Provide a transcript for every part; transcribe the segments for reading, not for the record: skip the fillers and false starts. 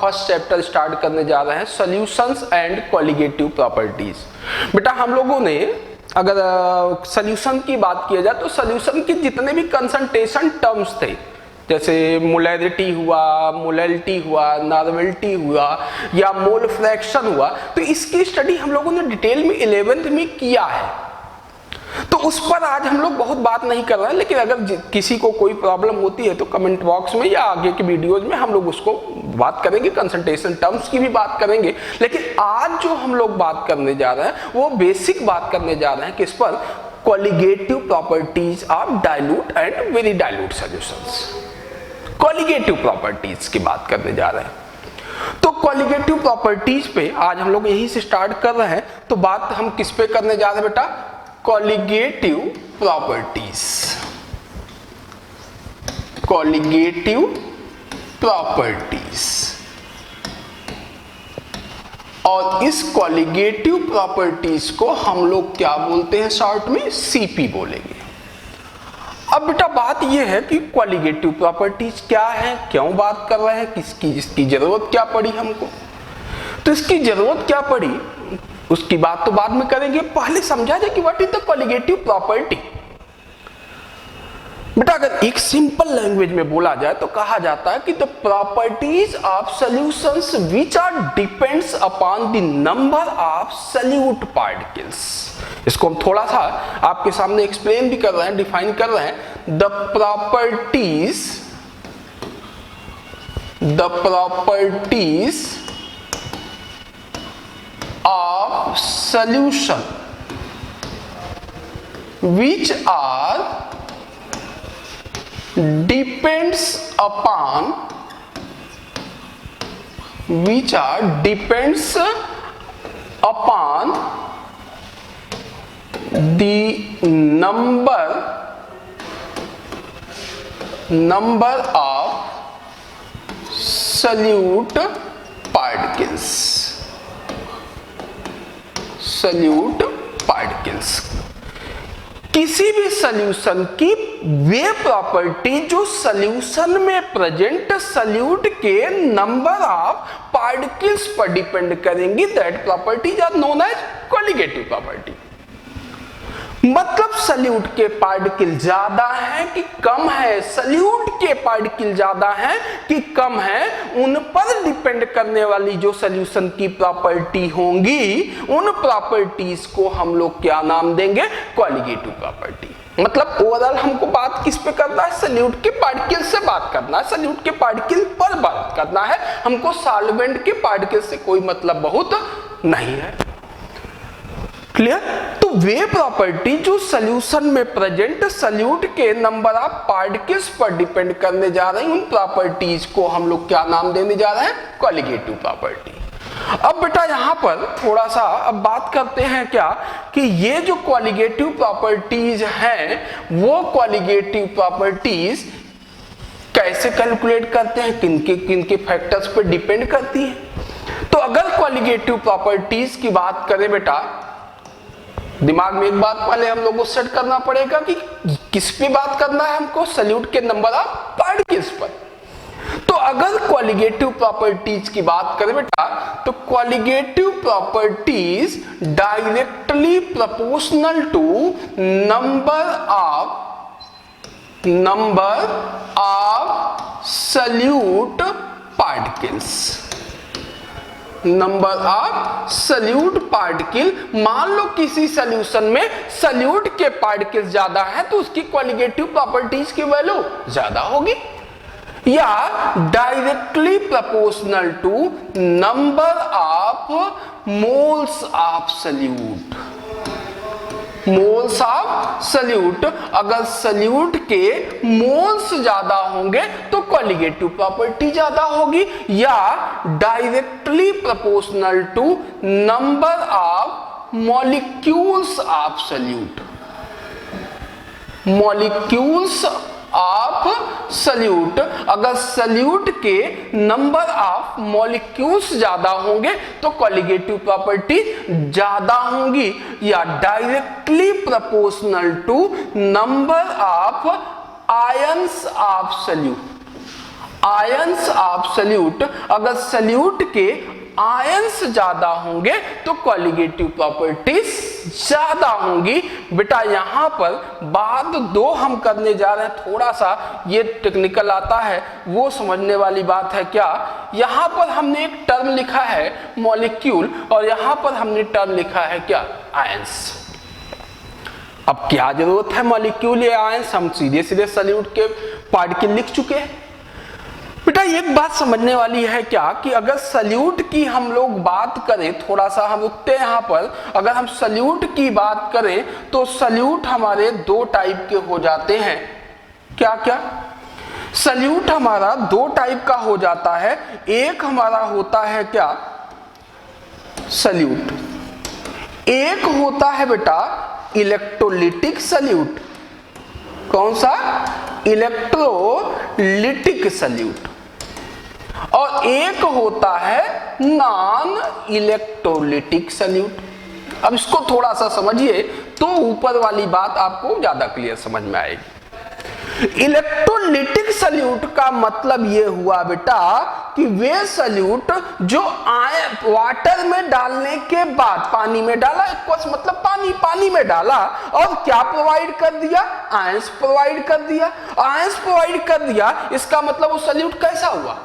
First chapter start करने जा रहे हैं, सॉल्यूशंस एंड कॉलिगेटिव प्रॉपर्टीज। बेटा हम लोगों ने अगर सॉल्यूशन की बात किया जाए तो सॉल्यूशन के जितने भी कंसंट्रेशन टर्म्स थे, जैसे मोलैरिटी हुआ, मोलैलिटी हुआ, नॉर्मलिटी हुआ या मोल फ्रैक्शन हुआ, तो इसकी स्टडी हम लोगों ने डिटेल में 11th में किया है, तो उस पर आज हम लोग बहुत बात नहीं कर रहे हैं। लेकिन अगर किसी को कोई प्रॉब्लम होती है तो कमेंट बॉक्स में या आगे के वीडियोज में हम लोग उसको बात करेंगे, कंसंट्रेशन टर्म्स की भी बात करेंगे। लेकिन आज जो हम लोग बात करने जा रहे हैं वो बेसिक बात करने जा रहे हैं किस पर, colligative properties of dilute and very dilute solutions. Colligative properties की बात करने जा रहे हैं। तो कॉलिगेटिव प्रॉपर्टीज पे आज हम लोग यही से स्टार्ट कर रहे हैं। तो बात हम किस पे करने जा रहे हैं बेटा, कॉलिगेटिव प्रॉपर्टीज। कॉलिगेटिव प्रॉपर्टीज, और इस कॉलिगेटिव प्रॉपर्टीज को हम लोग क्या बोलते हैं, शॉर्ट में सीपी बोलेंगे। अब बेटा बात यह है कि कॉलिगेटिव प्रॉपर्टीज क्या है, क्यों बात कर रहे हैं, किसकी इसकी जरूरत क्या पड़ी हमको। तो इसकी जरूरत क्या पड़ी उसकी बात तो बाद में करेंगे, पहले समझा जाए कि what is the colligative property. बेटा अगर एक सिंपल लैंग्वेज में बोला जाए तो कहा जाता है कि the properties of solutions which are depends upon the number of solute particles. इसको हम थोड़ा सा आपके सामने एक्सप्लेन भी कर रहे हैं, डिफाइन कर रहे हैं। The properties of solution which are depends upon the number of solute particles। Solute particles, किसी भी सॉल्यूशन की वे प्रॉपर्टी जो सॉल्यूशन में प्रेजेंट सॉल्यूट के नंबर ऑफ पार्टिकल्स पर डिपेंड करेंगी, that properties are known as colligative property. मतलब सॉल्यूट के पार्टिकल ज्यादा है कि कम है, सॉल्यूट के पार्टिकल ज्यादा है कि कम है, उन पर डिपेंड करने वाली जो सॉल्यूशन की प्रॉपर्टी होंगी, उन प्रॉपर्टीज को हम लोग क्या नाम देंगे, कॉलिगेटिव प्रॉपर्टी। मतलब ओवरऑल हमको बात किस पे करना है, सॉल्यूट के पार्टिकल से बात करना है, सॉल्यूट के पार्टिकल पर बात करना है, हमको सॉल्वेंट के पार्टिकल से कोई मतलब बहुत नहीं है। क्लियर। तो वे प्रॉपर्टी जो सॉल्यूशन में प्रेजेंट सॉल्यूट के नंबर ऑफ पार्टिकल्स पर डिपेंड करने जा रही हैं, उन प्रॉपर्टीज को हम लोग क्या नाम देने जा रहे हैं, कॉलिगेटिव प्रॉपर्टी। अब बेटा यहां पर थोड़ा सा अब बात करते हैं क्या कि ये जो कॉलिगेटिव प्रॉपर्टीज हैं वो कॉलिगेटिव प्रॉपर्टीज कैसे कैलकुलेट करते हैं, किनके फैक्टर्स पर डिपेंड करती हैं। तो अगर कॉलिगेटिव प्रॉपर्टीज की बात करें बेटा, दिमाग में एक बात पहले हम लोग को सेट करना पड़ेगा कि किस पे बात करना है हमको, सॉल्यूट के नंबर ऑफ पार्टिकल्स पर। तो अगर कॉलिगेटिव प्रॉपर्टीज की बात करें बेटा, तो colligative properties directly proportional to number of solute particles. Number of solute particle, मान लो किसी सॉल्यूशन में सॉल्यूट के पार्टिकल ज्यादा है तो उसकी कॉलिगेटिव प्रॉपर्टीज की वैल्यू ज्यादा होगी, या directly proportional to number of moles of solute. Moles of solute, अगर सॉल्यूट के मोल्स ज्यादा होंगे तो कॉलिगेटिव प्रॉपर्टी ज्यादा होगी, या directly proportional to number of molecules of solute. Molecules of solute, अगर सॉल्यूट के नंबर ऑफ मॉलिक्यूल्स ज्यादा होंगे तो कॉलिगेटिव प्रॉपर्टी ज्यादा होंगी, या directly proportional to number of ions of solute. Ions of solute, अगर सल्यूट के आयंस ज्यादा होंगे तो कॉलिगेटिव प्रॉपर्टीज ज्यादा होंगी। बेटा यहां पर बात दो हम करने जा रहे हैं, थोड़ा सा ये टेक्निकल आता है, वो समझने वाली बात है। क्या यहां पर हमने एक टर्म लिखा है मॉलिक्यूल और यहां पर हमने टर्म लिखा है क्या, आयंस। अब क्या जरूरत है मॉलिक्यूल या आयंस, हम सीधे सीधे सल्यूट के पार्टिकल लिख चुके हैं। बेटा एक बात समझने वाली है क्या कि अगर सल्यूट की हम लोग बात करें, थोड़ा सा हम रुकते हैं यहां पर, अगर हम सल्यूट की बात करें तो सल्यूट हमारे दो टाइप के हो जाते हैं। क्या क्या सल्यूट हमारा दो टाइप का हो जाता है। एक हमारा होता है क्या सल्यूट, एक होता है बेटा इलेक्ट्रोलिटिक सल्यूट। कौन सा, इलेक्ट्रोलिटिक सल्यूट। और एक होता है नॉन इलेक्ट्रोलिटिक सल्यूट। अब इसको थोड़ा सा समझिए तो ऊपर वाली बात आपको ज्यादा क्लियर समझ में आएगी। इलेक्ट्रोलिटिक सल्यूट का मतलब ये हुआ बेटा कि वे सल्यूट जो वाटर में डालने के बाद, पानी में डाला, मतलब पानी में डाला और क्या प्रोवाइड कर दिया, आयंस प्रोवाइड कर दिया। आयंस प्रोवाइड कर दिया इसका मतलब वो सल्यूट कैसा हुआ,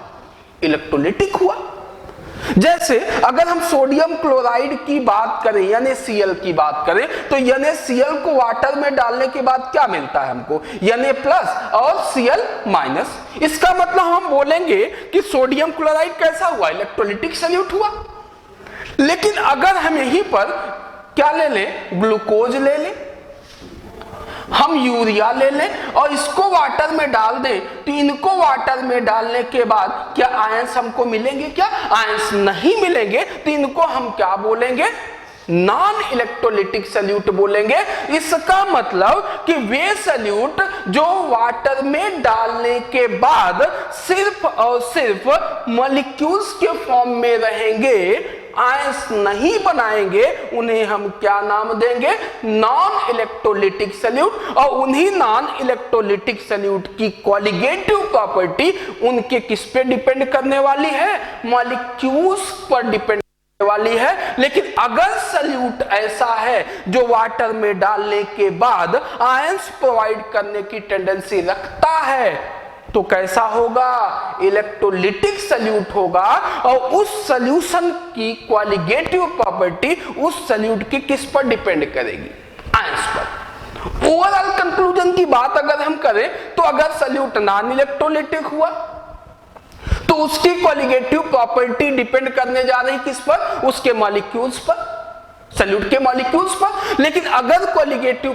इलेक्ट्रोलिटिक हुआ। जैसे अगर हम सोडियम क्लोराइड की बात करें, NaCl की बात करें, तो NaCl को वाटर में डालने के बाद क्या मिलता है हमको, Na+ और Cl-। इसका मतलब हम बोलेंगे कि सोडियम क्लोराइड कैसा हुआ, इलेक्ट्रोलिटिक सल्यूट हुआ। लेकिन अगर हम यहीं पर क्या ले लें, ग्लूकोज ले लें, हम यूरिया ले लें और इसको वाटर में डाल दें, तो इनको वाटर में डालने के बाद क्या आयंस हमको मिलेंगे, क्या आयंस नहीं मिलेंगे, तो इनको हम क्या बोलेंगे, नॉन इलेक्ट्रोलिटिक सल्यूट बोलेंगे। इसका मतलब कि वे सल्यूट जो वाटर में डालने के बाद सिर्फ और सिर्फ मॉलिक्यूल्स के फॉर्म में रहेंगे, आयंस नहीं बनाएंगे, उन्हें हम क्या नाम देंगे, नॉन इलेक्ट्रोलिटिक सल्यूट। और उन्हीं नॉन इलेक्ट्रोलिटिक सल्यूट की कॉलिगेटिव प्रॉपर्टी उनके किस पे डिपेंड करने वाली है, मॉलिक्यूल्स पर डिपेंड वाली है। लेकिन अगर सल्यूट ऐसा है जो वाटर में डालने के बाद आयंस प्रोवाइड करने की टेंडेंसी रखता है, तो कैसा होगा, इलेक्ट्रोलिटिक सल्यूट होगा। और उस सॉल्यूशन की क्वालिगेटिव प्रॉपर्टी उस सल्यूट की किस पर डिपेंड करेगी, आयंस पर। ओवरऑल कंक्लूजन की बात अगर हम करें तो अगर सल्यूट नॉन इलेक्ट्रोलिटिक हुआ तो उसकी क्वालिगेटिव प्रॉपर्टी डिपेंड करने जा रही किस पर, उसके मॉलिक्यूल्स पर, सल्यूट के मॉलिक्यूल्स पर। लेकिन अगर क्वालिगेटिव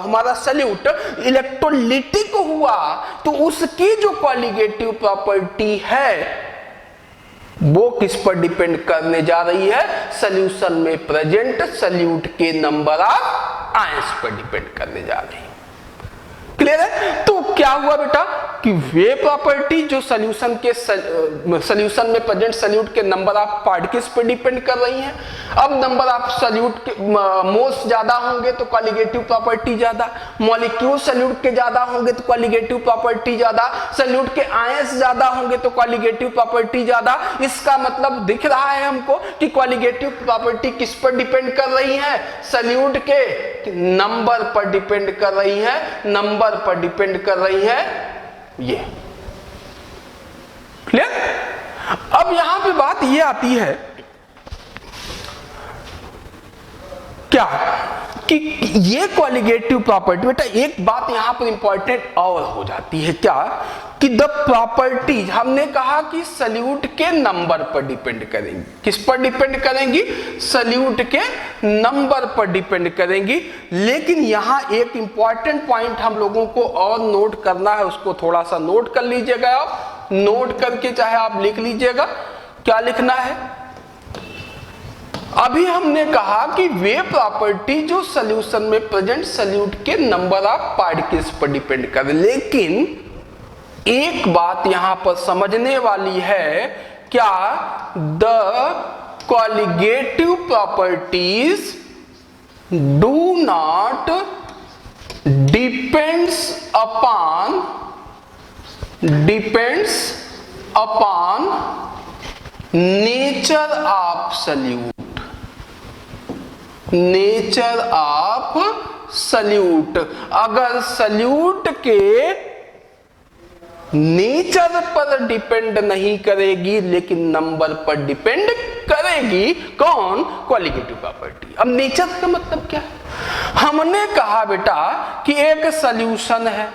हमारा सल्यूट इलेक्ट्रोलिटिक हुआ तो उसकी जो क्वालिगेटिव प्रॉपर्टी है वो किस पर डिपेंड करने जा रही है, सॉल्यूशन में प्रेजेंट सल्यूट के नंबर ऑफ आयंस पर डिपेंड करने जा रही है। क्लियर है। तो क्या हुआ बेटा कि वे प्रॉपर्टी जो सॉल्यूशन में प्रेजेंट सल्यूट के नंबर ऑफ पार्टिकल्स पर डिपेंड कर रही हैं। अब नंबर ऑफ सल्यूट के मोल्स ज्यादा होंगे तो कॉलिगेटिव प्रॉपर्टी ज्यादा, मॉलिक्यूल सल्यूट के ज्यादा होंगे तो कॉलिगेटिव प्रॉपर्टी ज्यादा, सल्यूट के आयंस ज्यादा होंगे तो कॉलिगेटिव प्रॉपर्टी ज्यादा। इसका मतलब दिख रहा है हमको कि कॉलिगेटिव प्रॉपर्टी किस पर डिपेंड कर रही है, सल्यूट के नंबर पर डिपेंड कर रही है, नंबर पर डिपेंड कर रही है। ये क्लियर। अब यहां पे बात ये आती है क्या कि ये कॉलिगेटिव प्रॉपर्टी, बेटा एक बात यहां पर इंपॉर्टेंट और हो जाती है क्या कि द प्रॉपर्टीज, हमने कहा कि सल्यूट के नंबर पर डिपेंड करेंगी। किस पर डिपेंड करेंगी, सल्यूट के नंबर पर डिपेंड करेंगी। लेकिन यहां एक इंपॉर्टेंट पॉइंट हम लोगों को और नोट करना है, उसको थोड़ा सा नोट कर लीजिएगा। आप नोट करके चाहे आप लिख लीजिएगा क्या लिखना है। अभी हमने कहा कि वे प्रॉपर्टी जो सॉल्यूशन में प्रेजेंट सल्यूट के नंबर ऑफ पार्टिकल्स पर डिपेंड करे। लेकिन एक बात यहां पर समझने वाली है क्या, the colligative properties do not depends upon depends upon nature of solute, nature of solute. अगर सल्यूट के नेचर पर डिपेंड नहीं करेगी लेकिन नंबर पर डिपेंड करेगी, कौन? Colligative property. अब नेचर का मतलब क्या है? हमने कहा बेटा कि एक सॉल्यूशन है,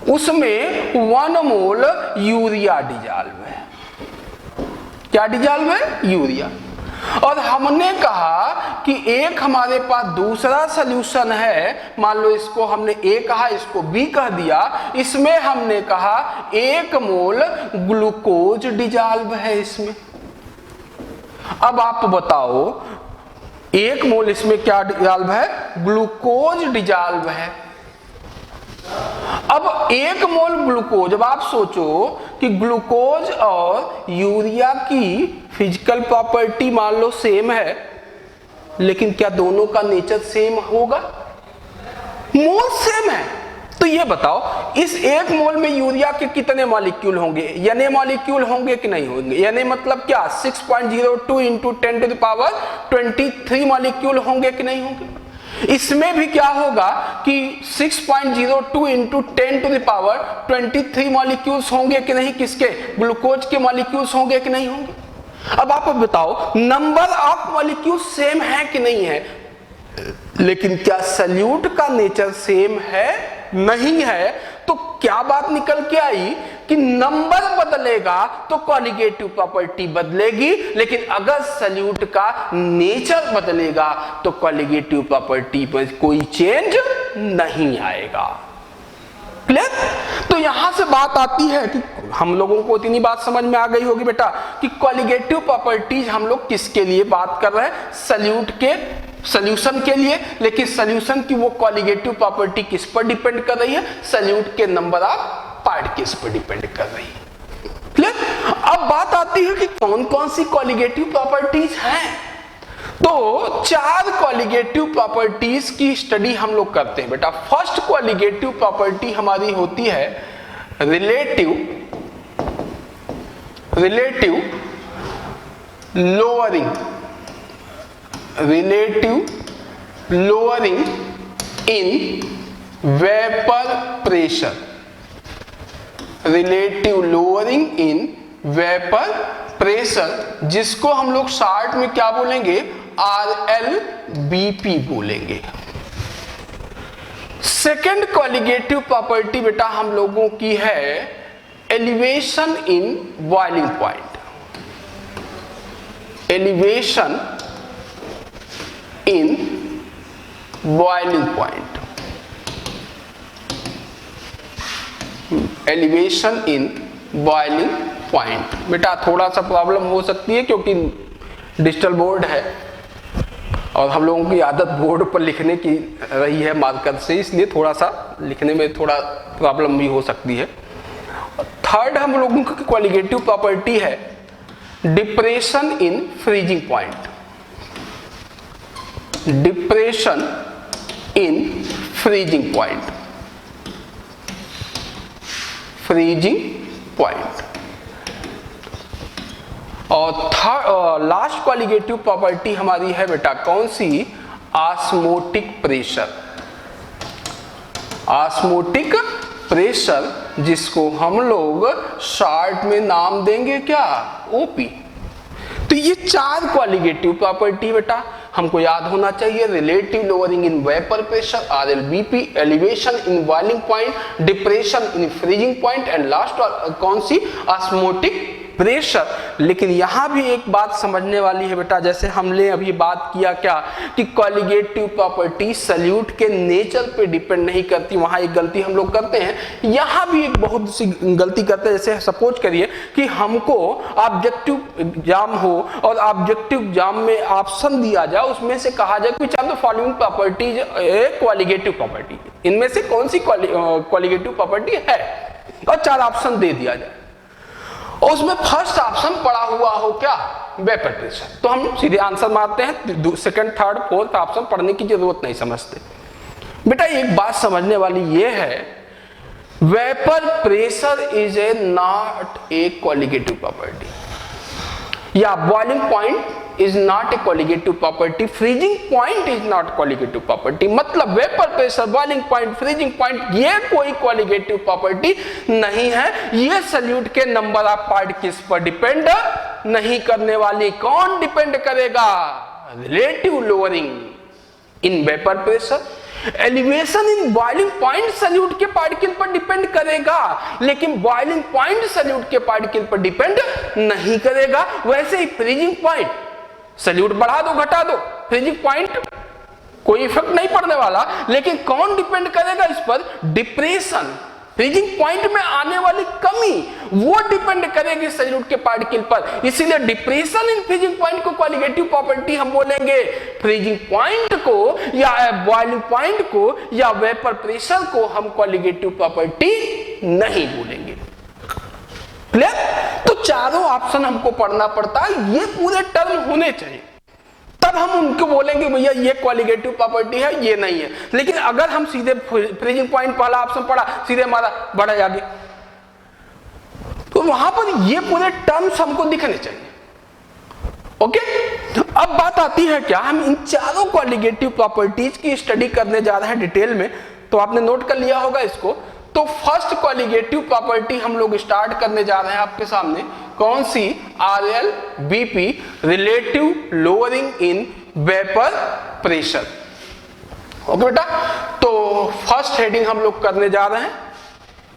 उसमें 1 मोल यूरिया डिजॉल्व है। क्या डिजॉल्व है? यूरिया। और हमने कहा कि एक हमारे पास दूसरा सॉल्यूशन है, मान लो इसको हमने ए कहा, इसको बी कह दिया, इसमें हमने कहा 1 मोल ग्लूकोज डिजॉल्व है इसमें। अब आप बताओ 1 मोल इसमें क्या डिजॉल्व है? ग्लूकोज डिजॉल्व है। अब 1 मोल ग्लूकोज, अब आप सोचो कि ग्लूकोज और यूरिया की फिजिकल प्रॉपर्टी मान लो सेम है, लेकिन क्या दोनों का नेचर सेम होगा? मोल सेम है। तो ये बताओ इस 1 मोल में यूरिया के कितने मॉलिक्यूल होंगे? Na मॉलिक्यूल होंगे कि नहीं होंगे? Na मतलब क्या? 6.02 into 10 to the power 23 molecule होंगे कि नहीं होंगे? इसमें भी क्या होगा कि 6.02 into 10 to the power 23 molecules होंगे कि नहीं? किसके? ग्लूकोज के मॉलिक्यूल्स होंगे कि नहीं होंगे? अब आप बताओ नंबर ऑफ मॉलिक्यूल सेम है कि नहीं है? लेकिन क्या सल्यूट का नेचर सेम है? नहीं है। तो क्या बात निकल के आई कि नंबर बदलेगा तो कॉलिगेटिव प्रॉपर्टी बदलेगी, लेकिन अगर सल्यूट का नेचर बदलेगा तो कॉलिगेटिव प्रॉपर्टी में कोई चेंज नहीं आएगा। क्लियर? तो यहां से बात आती है कि हम लोगों को इतनी बात समझ में आ गई होगी बेटा कि कॉलिगेटिव प्रॉपर्टीज हम लोग किसके लिए बात कर रहे हैं? सल्यूट के सॉल्यूशन के लिए। लेकिन सॉल्यूशन की वो कॉलिगेटिव प्रॉपर्टी किस पर डिपेंड कर रही है? सल्यूट के नंबर ऑफ पार्टिकल्स पर डिपेंड कर रही है। क्लियर? अब बात आती है कि कौन कौन सी कॉलिगेटिव प्रॉपर्टीज हैं। तो 4 कॉलिगेटिव प्रॉपर्टीज की स्टडी हम लोग करते हैं बेटा। फर्स्ट कॉलिगेटिव प्रॉपर्टी हमारी होती है relative lowering, relative lowering in vapour pressure, relative lowering in vapour pressure, जिसको हम लोग शॉर्ट में क्या बोलेंगे? RLBP बोलेंगे। सेकेंड कॉलिगेटिव प्रॉपर्टी बेटा हम लोगों की है elevation in boiling point, elevation in boiling point, elevation in boiling point. बेटा थोड़ा सा प्रॉब्लम हो सकती है क्योंकि डिजिटल बोर्ड है और हम लोगों की आदत बोर्ड पर लिखने की रही है मार्कर से, इसलिए थोड़ा सा लिखने में थोड़ा प्रॉब्लम भी हो सकती है। थर्ड हम लोगों की कॉलिगेटिव प्रॉपर्टी है depression in freezing point, depression in freezing point, freezing point. और लास्ट कॉलिगेटिव प्रॉपर्टी हमारी है बेटा कौन सी? ऑस्मोटिक प्रेशर, ऑस्मोटिक प्रेशर, जिसको हम लोग शॉर्ट में नाम देंगे क्या? ओपी। तो ये 4 कॉलिगेटिव प्रॉपर्टी बेटा हमको याद होना चाहिए। Relative lowering in vapour pressure RLBP, elevation in boiling point, depression in freezing point and last कौन सी? Osmotic pressure. लेकिन यहां भी एक बात समझने वाली है बेटा, जैसे हमने अभी बात किया क्या कि कॉलिगेटिव प्रॉपर्टी सल्यूट के नेचर पे डिपेंड नहीं करती, वहां एक गलती हम लोग करते हैं। यहां भी एक बहुत सी गलती करते हैं। जैसे सपोज करिए कि हमको ऑब्जेक्टिव एग्जाम हो और ऑब्जेक्टिव एग्जाम में ऑप्शन दिया जाए, उसमें से कहा जाए कि which are the following properties a colligative property, इनमें से कौन सी कॉलिगेटिव प्रॉपर्टी है, और 4 ऑप्शन दे दिया जाए और उसमें फर्स्ट ऑप्शन पड़ा हुआ हो क्या? वेपर प्रेशर, तो हम सीधे आंसर मारते हैं। सेकंड, थर्ड, फोर्थ ऑप्शन पढ़ने की जरूरत नहीं समझते। बेटा एक बात समझने वाली ये है vapour pressure is a not a colligative property, या boiling point is not a colligative property, freezing point is not colligative property. मतलब vapour pressure, boiling point, freezing point ये कोई कोलिगेटिव प्रॉपर्टी नहीं है। ये सॉल्यूट के नंबर ऑफ पार्टिकल्स पर depend नहीं करने वाली। कौन डिपेंड करेगा? Relative lowering in vapour pressure, elevation in boiling point solute के पार्टिकल पर डिपेंड करेगा, लेकिन बॉइलिंग पॉइंट सॉल्यूट के पार्टिकल पर डिपेंड नहीं करेगा। वैसे ही फ्रीजिंग पॉइंट, सॉल्यूट बढ़ा दो घटा दो, फ्रीजिंग पॉइंट कोई इफेक्ट नहीं पड़ने वाला, लेकिन कौन डिपेंड करेगा इस पर? डिप्रेशन, फ्रीजिंग पॉइंट में आने वाली कमी, वो डिपेंड करेगी सॉल्यूट के पार्टिकल पर। इसीलिए डिप्रेशन इन फ्रीजिंग पॉइंट को कोलिगेटिव प्रॉपर्टी हम बोलेंगे, फ्रीजिंग पॉइंट को या बॉइलिंग पॉइंट को या वेपर प्रेशर को हम कोलिगेटिव प्रॉपर्टी नहीं बोलेंगे। क्लियर? तो चारों ऑप्शन हमको पढ़ना पड़ता है, ये पूरे टर्म होने चाहिए, तब हम उनको बोलेंगे भैया ये कोलिगेटिव प्रॉपर्टी है, ये नहीं है। लेकिन अगर हम सीधे फ्रीजिंग पॉइंट पहला ऑप्शन पढ़ा, सीधे हमारा बढ़ा आगे, तो वहां पर ये पूरे टर्म्स हमको दिखने चाहिए। ओके, अब बात आती है क्या, हम इन चारों कोलिगेटिव प्रॉपर्टीज की स्टडी करने जा रहे हैं डिटेल में। तो आपने नोट कर लिया होगा इसको। तो फर्स्ट कोलिगेटिव प्रॉपर्टी हम लोग स्टार्ट करने जा रहे हैं आपके सामने, कौन सी? RLBP, relative lowering in vapour pressure. Okay बेटा, तो फर्स्ट हेडिंग हम लोग करने जा रहे हैं,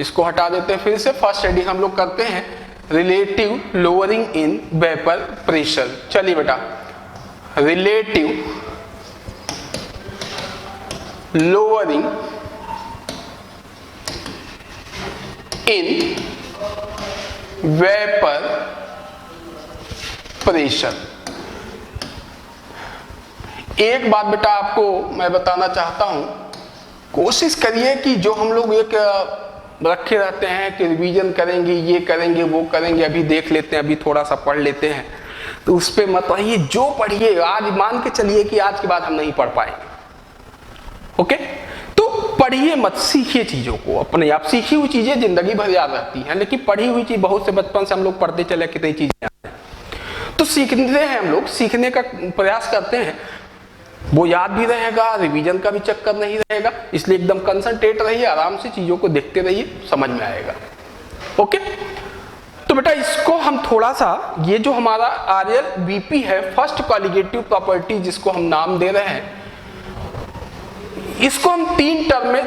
इसको हटा देते हैं फिर से। फर्स्ट हेडिंग हम लोग करते हैं relative lowering in vapour pressure. चलिए बेटा, relative lowering in vapour pressure. एक बात बेटा आपको मैं बताना चाहता हूं, कोशिश करिए कि जो हम लोग एक रखे रहते हैं कि रिवीजन करेंगे, ये करेंगे, वो करेंगे, अभी देख लेते हैं, अभी थोड़ा सा पढ़ लेते हैं, तो उस पर मत रहिए। जो पढ़िए आज मान के चलिए कि आज के बाद हम नहीं पढ़ पाएंगे। ओके, तो पढ़िए मत, सीखिए चीजों को। अपने आप सीखी हुई चीजें जिंदगी भर याद रहती हैं, लेकिन पढ़ी हुई चीज बहुत से बचपन से हम लोग पढ़ते चले, कितनी चीजें याद हैं। तो सीखते हैं हम लोग, सीखने का प्रयास करते हैं, वो याद भी रहेगा, रिवीजन का भी चक्कर नहीं रहेगा। इसलिए एकदम कंसंट्रेट रहिए, आराम से चीजों को देखते रहिए, समझ में आएगा। ओके, तो बेटा इसको हम थोड़ा सा, ये जो हमारा RLBP है, फर्स्ट कोलिगेटिव प्रॉपर्टी जिसको हम नाम दे रहे हैं, इसको हम 3 टर्म में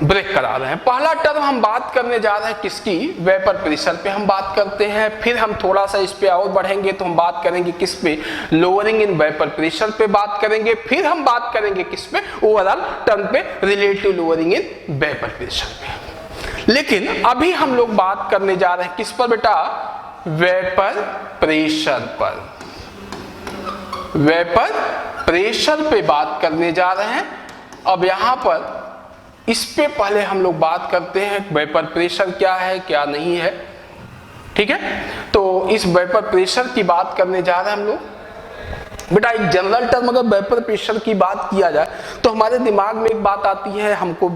ब्रेक करा रहे हैं। पहला टर्म हम बात करने जा रहे हैं किसकी? वेपर प्रेशर पे हम बात करते हैं। फिर हम थोड़ा सा इस पे और बढ़ेंगे तो हम बात करेंगे किस पे? लोअरिंग इन वेपर प्रेशर पे बात करेंगे। फिर हम बात करेंगे किस पे? ओवरऑल टर्म पे, relative lowering in vapour pressure पे। लेकिन अभी हम लोग बात करने जा रहे हैं किस पर बेटा? वेपर प्रेशर पर। वेपर प्रेशर पे बात करने जा रहे हैं। अब यहां पर इस पे पहले हम लोग बात करते हैं वेपर प्रेशर क्या है, क्या नहीं है। ठीक है, तो इस वेपर प्रेशर की बात करने जा रहे हैं हम लोग। बेटा एक जनरल टर्म अगर वेपर प्रेशर की बात किया जाए तो हमारे दिमाग में एक बात आती है, हमको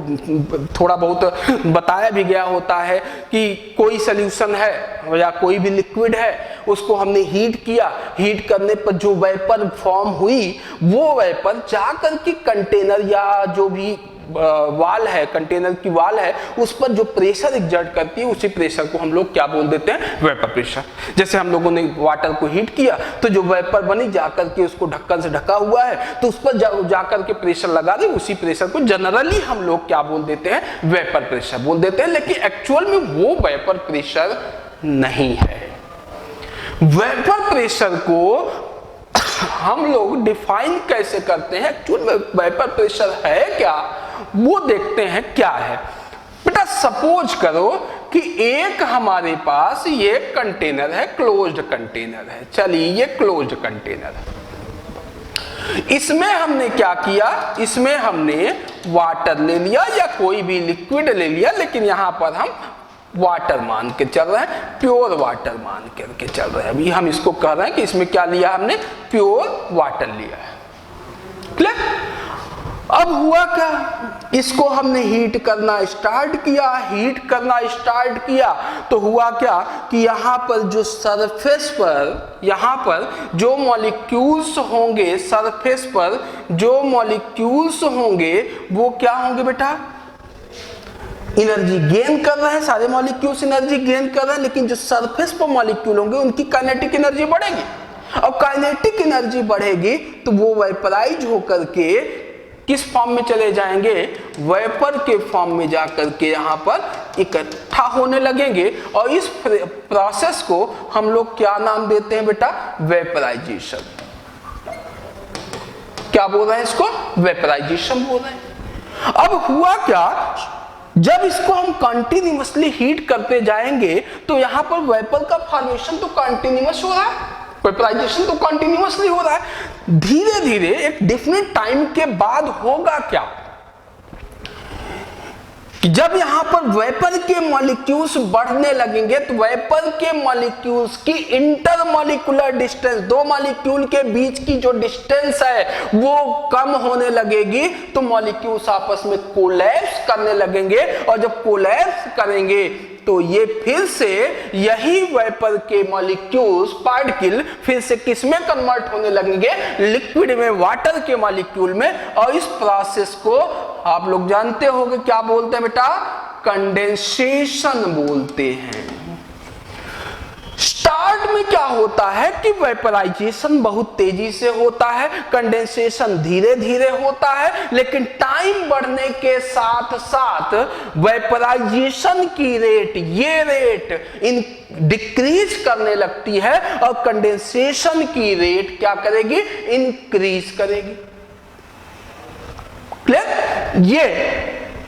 थोड़ा बहुत बताया भी गया होता है कि कोई सॉल्यूशन है या कोई भी लिक्विड है, उसको हमने हीट किया, हीट करने पर जो वेपर फॉर्म हुई, वो वेपर जाकर के कंटेनर या जो भी वाल है, कंटेनर की वाल है, उस पर जो प्रेशर एग्जर्ट करती है, उसी प्रेशर को हम लोग क्या बोल देते हैं? Vapour pressure. जैसे हम लोगों ने वाटर को हीट किया तो जो वेपर बनी जाकर के उसको ढक्कन से ढका हुआ है, तो उस पर जाकर के प्रेशर लगा दे, उसी प्रेशर को जनरली हम लोग क्या बोल देते हैं? वेपर प्रेशर बोल देते हैं। लेकिन एक्चुअल में वो वेपर प्रेशर नहीं है। वेपर प्रेशर को हम लोग डिफाइन कैसे करते हैं? एक्चुअल वेपर प्रेशर है क्या, वो देखते हैं क्या है। बेटा सपोज करो कि एक हमारे पास ये कंटेनर है, क्लोज्ड कंटेनर है। चलिए ये क्लोज्ड कंटेनर है, इसमें हमने क्या किया? इसमें हमने वाटर ले लिया या कोई भी लिक्विड ले लिया, लेकिन यहां पर हम वाटर मान के चल रहे हैं, प्योर वाटर मान करके चल रहे हैं। अभी हम इसको कह रहे हैं कि इसमें क्या लिया हमने? प्योर वाटर लिया है। क्लियर? अब हुआ क्या, इसको हमने हीट करना स्टार्ट किया, तो हुआ क्या कि यहाँ पर जो सरफेस पर, यहाँ पर जो मॉलिक्यूल्स होंगे, सरफेस पर जो मॉलिक्यूल्स होंगे वो क्या होंगे बेटा, एनर्जी गेन कर रहे हैं, सारे मॉलिक्यूल्स एनर्जी गेन कर रहे हैं, लेकिन जो सरफेस पर मॉलिक्यूल होंगे उनकी काइनेटिक एनर्जी बढ़ेगी, और काइनेटिक एनर्जी बढ़ेगी तो वो वेपराइज होकर के किस फॉर्म में चले जाएंगे, वेपर के फॉर्म में जाकर के यहाँ पर इकट्ठा होने लगेंगे, और इस प्रोसेस को हम लोग क्या नाम देते हैं बेटा, वेपराइजेशन। क्या बोल रहे हैं इसको, वेपराइजेशन बोल रहे हैं। अब हुआ क्या, जब इसको हम कंटिन्यूअसली हीट करते जाएंगे तो यहां पर वेपर का फॉर्मेशन तो कंटिन्यूअस हो रहा है, वेपराइजेशन तो कंटिन्यूअसली हो रहा है। धीरे धीरे एक डिफरेंट टाइम के बाद होगा क्या कि जब यहां पर वेपर के मॉलिक्यूल्स बढ़ने लगेंगे तो वेपर के मॉलिक्यूल्स की इंटरमॉलिक्यूलर डिस्टेंस, दो मॉलिक्यूल के बीच की जो डिस्टेंस है वो कम होने लगेगी, तो मॉलिक्यूल्स आपस में कोलैप्स करने लगेंगे, और जब कोलैप्स करेंगे तो ये फिर से यही वेपर के मॉलिक्यूल्स, पार्टिकल फिर से किस में कन्वर्ट होने लगेंगे, लिक्विड में, वाटर के मॉलिक्यूल में, और इस प्रोसेस को आप लोग जानते होंगे क्या बोलते हैं बेटा, कंडेंसेशन बोलते हैं। स्टार्ट में क्या होता है कि वेपराइजेशन बहुत तेजी से होता है, कंडेंसेशन धीरे धीरे होता है, लेकिन टाइम बढ़ने के साथ साथ वेपराइजेशन की रेट, ये रेट इन डिक्रीज करने लगती है, और कंडेंसेशन की रेट क्या करेगी, इंक्रीज करेगी। क्लियर, ये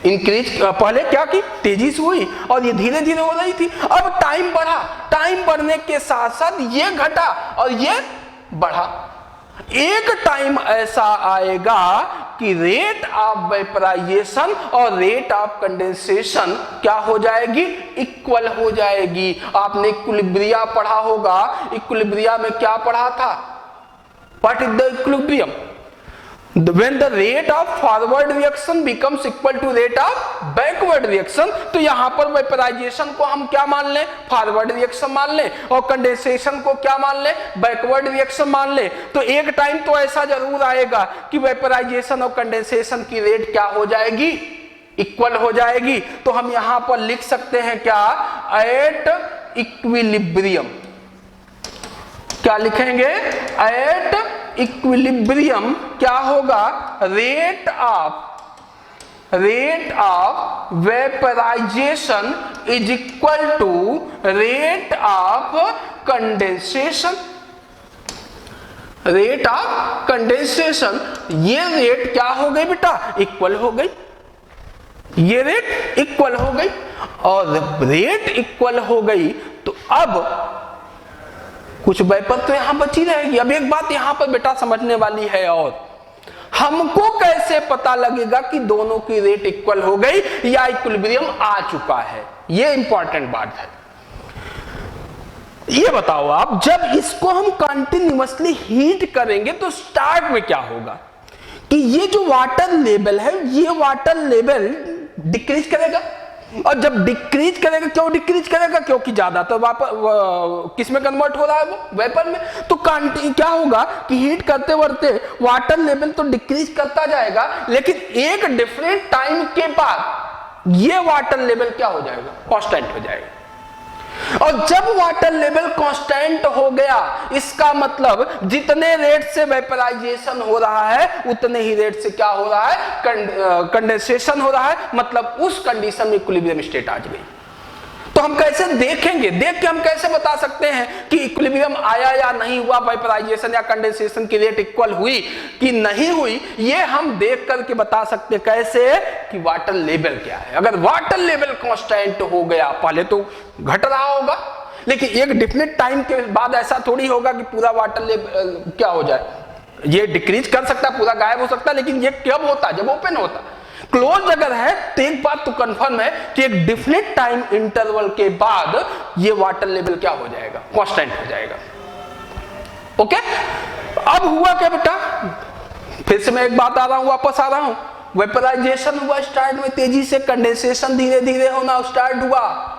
इंक्रीज पहले क्या की, तेजी से हुई और ये धीरे धीरे हो रही थी, अब टाइम बढ़ा, टाइम बढ़ने के साथ साथ ये घटा और ये बढ़ा। एक टाइम ऐसा आएगा कि रेट ऑफ वेपराइजेशन और रेट ऑफ कंडेंसेशन क्या हो जाएगी, इक्वल हो जाएगी। आपने इक्विलिब्रिया पढ़ा होगा, इक्विलिब्रिया में क्या पढ़ा था, what is the equilibrium, when the rate of forward reaction becomes equal to rate of backward reaction, तो यहां पर वेपराइजेशन को हम क्या मान लें, फॉरवर्ड रिएक्शन मान लें, और कंडेंसेशन को क्या मान लें, बैकवर्ड रिएक्शन मान लें। तो एक टाइम तो ऐसा जरूर आएगा कि वेपराइजेशन और कंडेंसेशन की रेट क्या हो जाएगी, इक्वल हो जाएगी। तो हम यहां पर लिख सकते हैं क्या, एट इक्विलिब्रियम, क्या लिखेंगे, एट इक्विलिब्रियम क्या होगा, rate of vaporisation is equal to rate of condensation, rate of condensation, ये रेट क्या हो गई बेटा, इक्वल हो गई, ये रेट इक्वल हो गई, और रेट इक्वल हो गई तो अब कुछ वेपर तो यहां बची रहेगी। अब एक बात यहां पर बेटा समझने वाली है, और हमको कैसे पता लगेगा कि दोनों की रेट इक्वल हो गई या इक्विलिब्रियम आ चुका है, ये इंपॉर्टेंट बात है। ये बताओ आप, जब इसको हम कंटिन्यूअसली हीट करेंगे तो स्टार्ट में क्या होगा कि ये जो वाटर लेवल है, ये वाटर लेवल डिक्रीज करेगा, और जब डिक्रीज करेगा, क्यों डिक्रीज करेगा, क्योंकि ज्यादा तो किस में कन्वर्ट हो रहा है, वो वेपर में। तो क्या होगा कि हीट करते बढ़ते वाटर लेवल तो डिक्रीज करता जाएगा, लेकिन एक डिफरेंट टाइम के बाद ये वाटर लेवल क्या हो जाएगा, कांस्टेंट हो जाएगा। और जब वाटर लेवल कांस्टेंट हो गया, इसका मतलब जितने रेट से वेपराइजेशन हो रहा है उतने ही रेट से क्या हो रहा है, कंडेंसेशन हो रहा है, मतलब उस कंडीशन में इक्विलिब्रियम स्टेट आ गई। तो हम कैसे देखेंगे, देख के हम कैसे बता सकते हैं कि इक्विलिब्रियम आया या नहीं हुआ, वेपराइजेशन या कंडेंसेशन की रेट इक्वल हुई कि नहीं हुई, ये हम देख करके बता सकते हैं। कैसे कि वाटर लेवल क्या है। अगर वाटर लेवल कांस्टेंट हो गया, पहले तो घट रहा होगा, लेकिन एक डिफिनिट टाइम के बाद ऐसा थोड़ी होगा कि पूरा वाटर लेवल क्या हो जाए, ये डिक्रीज कर सकता है, पूरा गायब हो सकता है, लेकिन ये कब होता है, जब ओपन होता है। क्लोज अगर है तो एक बात तो कंफर्म है कि एक डिफिनिट टाइम इंटरवल के बाद ये वाटर लेवल क्या हो जाएगा, कांस्टेंट हो जाएगा। ओके, अब हुआ क्या बेटा, फिर से मैं एक बात आ रहा हूं, वापस आ रहा हूं वेपराइजेशन हुआ स्टार्ट में तेजी से, कंडेंसेशन धीरे धीरे होना स्टार्ट हुआ।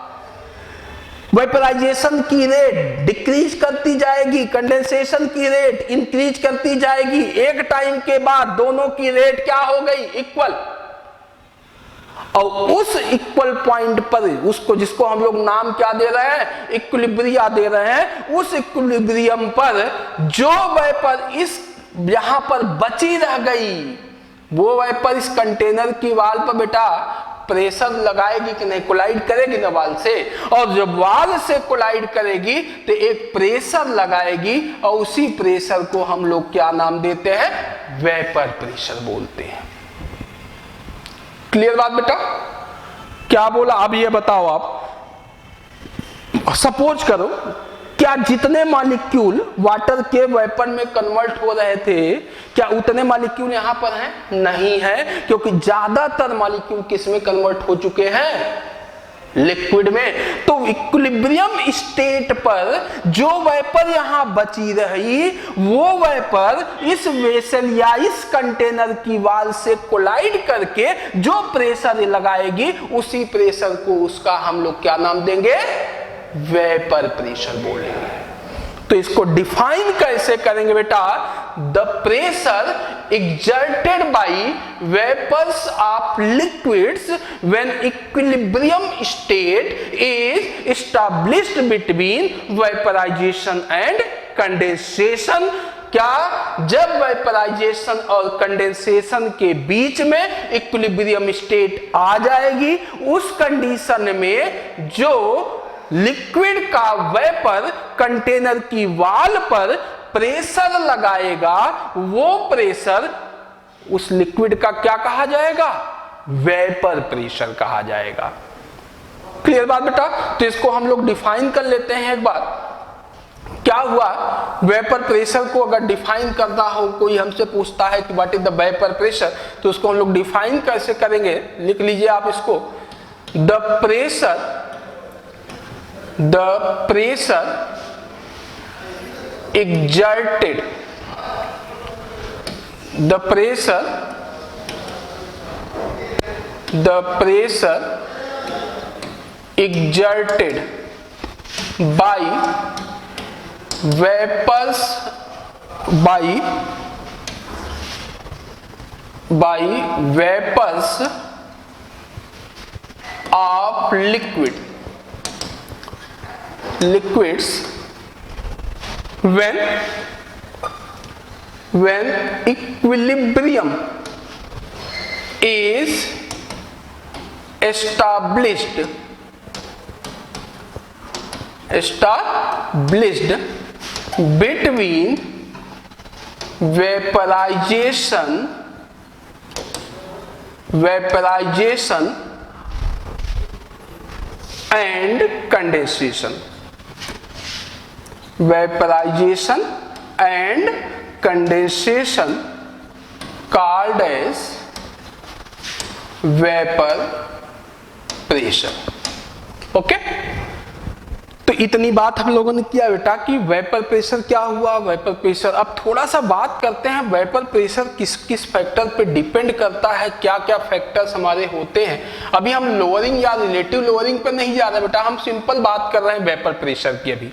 वेपराइजेशन की रेट डिक्रीज करती जाएगी, कंडेंसेशन की रेट इंक्रीज करती जाएगी। एक टाइम के बाद दोनों की रेट क्या हो गई? इक्वल। और उस इक्वल पॉइंट पर उसको, जिसको हम लोग नाम क्या दे रहे हैं? इक्विलिब्रिया दे रहे हैं। उस इक्विलिब्रियम पर जो वेपर इस यहां पर बची रह गई, वो वेपर इस कंटेनर की वाल पर बेटा प्रेशर लगाएगी कि नहीं? कोलाइड करेगी ना वाल से, और जब वाल से कोलाइड करेगी तो एक प्रेशर लगाएगी, और उसी प्रेशर को हम लोग क्या नाम देते हैं? वेपर प्रेशर बोलते हैं। क्लियर बात बेटा? क्या बोला? अब ये बताओ आप, सपोज करो क्या जितने मॉलिक्यूल वाटर के वेपर में कन्वर्ट हो रहे थे, क्या उतने मॉलिक्यूल यहां पर हैं? नहीं है, क्योंकि ज्यादातर मॉलिक्यूल किस में कन्वर्ट हो चुके हैं? लिक्विड में। तो इक्विलिब्रियम स्टेट पर जो वेपर यहां बची रही, वो वेपर इस वेसल या इस कंटेनर की वाल से कोलाइड करके जो प्रेशर लगाएगी, उसी प्रेशर को उसका हम लोग क्या नाम देंगे? वेपर प्रेशर बोलेंगे। तो इसको डिफाइन कैसे करेंगे बेटा? The pressure exerted by vapors of liquids when equilibrium state is established between vaporization and condensation। क्या? जब वेपराइजेशन और कंडेंसेशन के बीच में इक्विलिब्रियम स्टेट आ जाएगी, उस कंडीशन में जो लिक्विड का वेपर कंटेनर की वाल पर प्रेशर लगाएगा, वो प्रेशर उस लिक्विड का क्या कहा जाएगा? वेपर प्रेशर कहा जाएगा। क्लियर बात बेटा? तो इसको हम लोग डिफाइन कर लेते हैं एक बार। क्या हुआ? वेपर प्रेशर को अगर डिफाइन करना हो, कोई हमसे पूछता है कि what is the vapour pressure, तो उसको हम लोग डिफाइन कैसे करेंगे? लिख लीजिए आप इसको। The pressure exerted, the pressure exerted by vapors of liquids when equilibrium is established between vaporization and condensation। Vaporization and condensation called as vapor pressure। Okay? तो इतनी बात हम लोगों ने किया बेटा कि वेपर प्रेशर क्या हुआ, वेपर प्रेशर। अब थोड़ा सा बात करते हैं वेपर प्रेशर किस किस फैक्टर पे डिपेंड करता है, क्या क्या फैक्टर्स हमारे होते हैं। अभी हम लोअरिंग या रिलेटिव लोअरिंग पर नहीं जा रहे बेटा, हम सिंपल बात कर रहे हैं वेपर प्रेशर की अभी।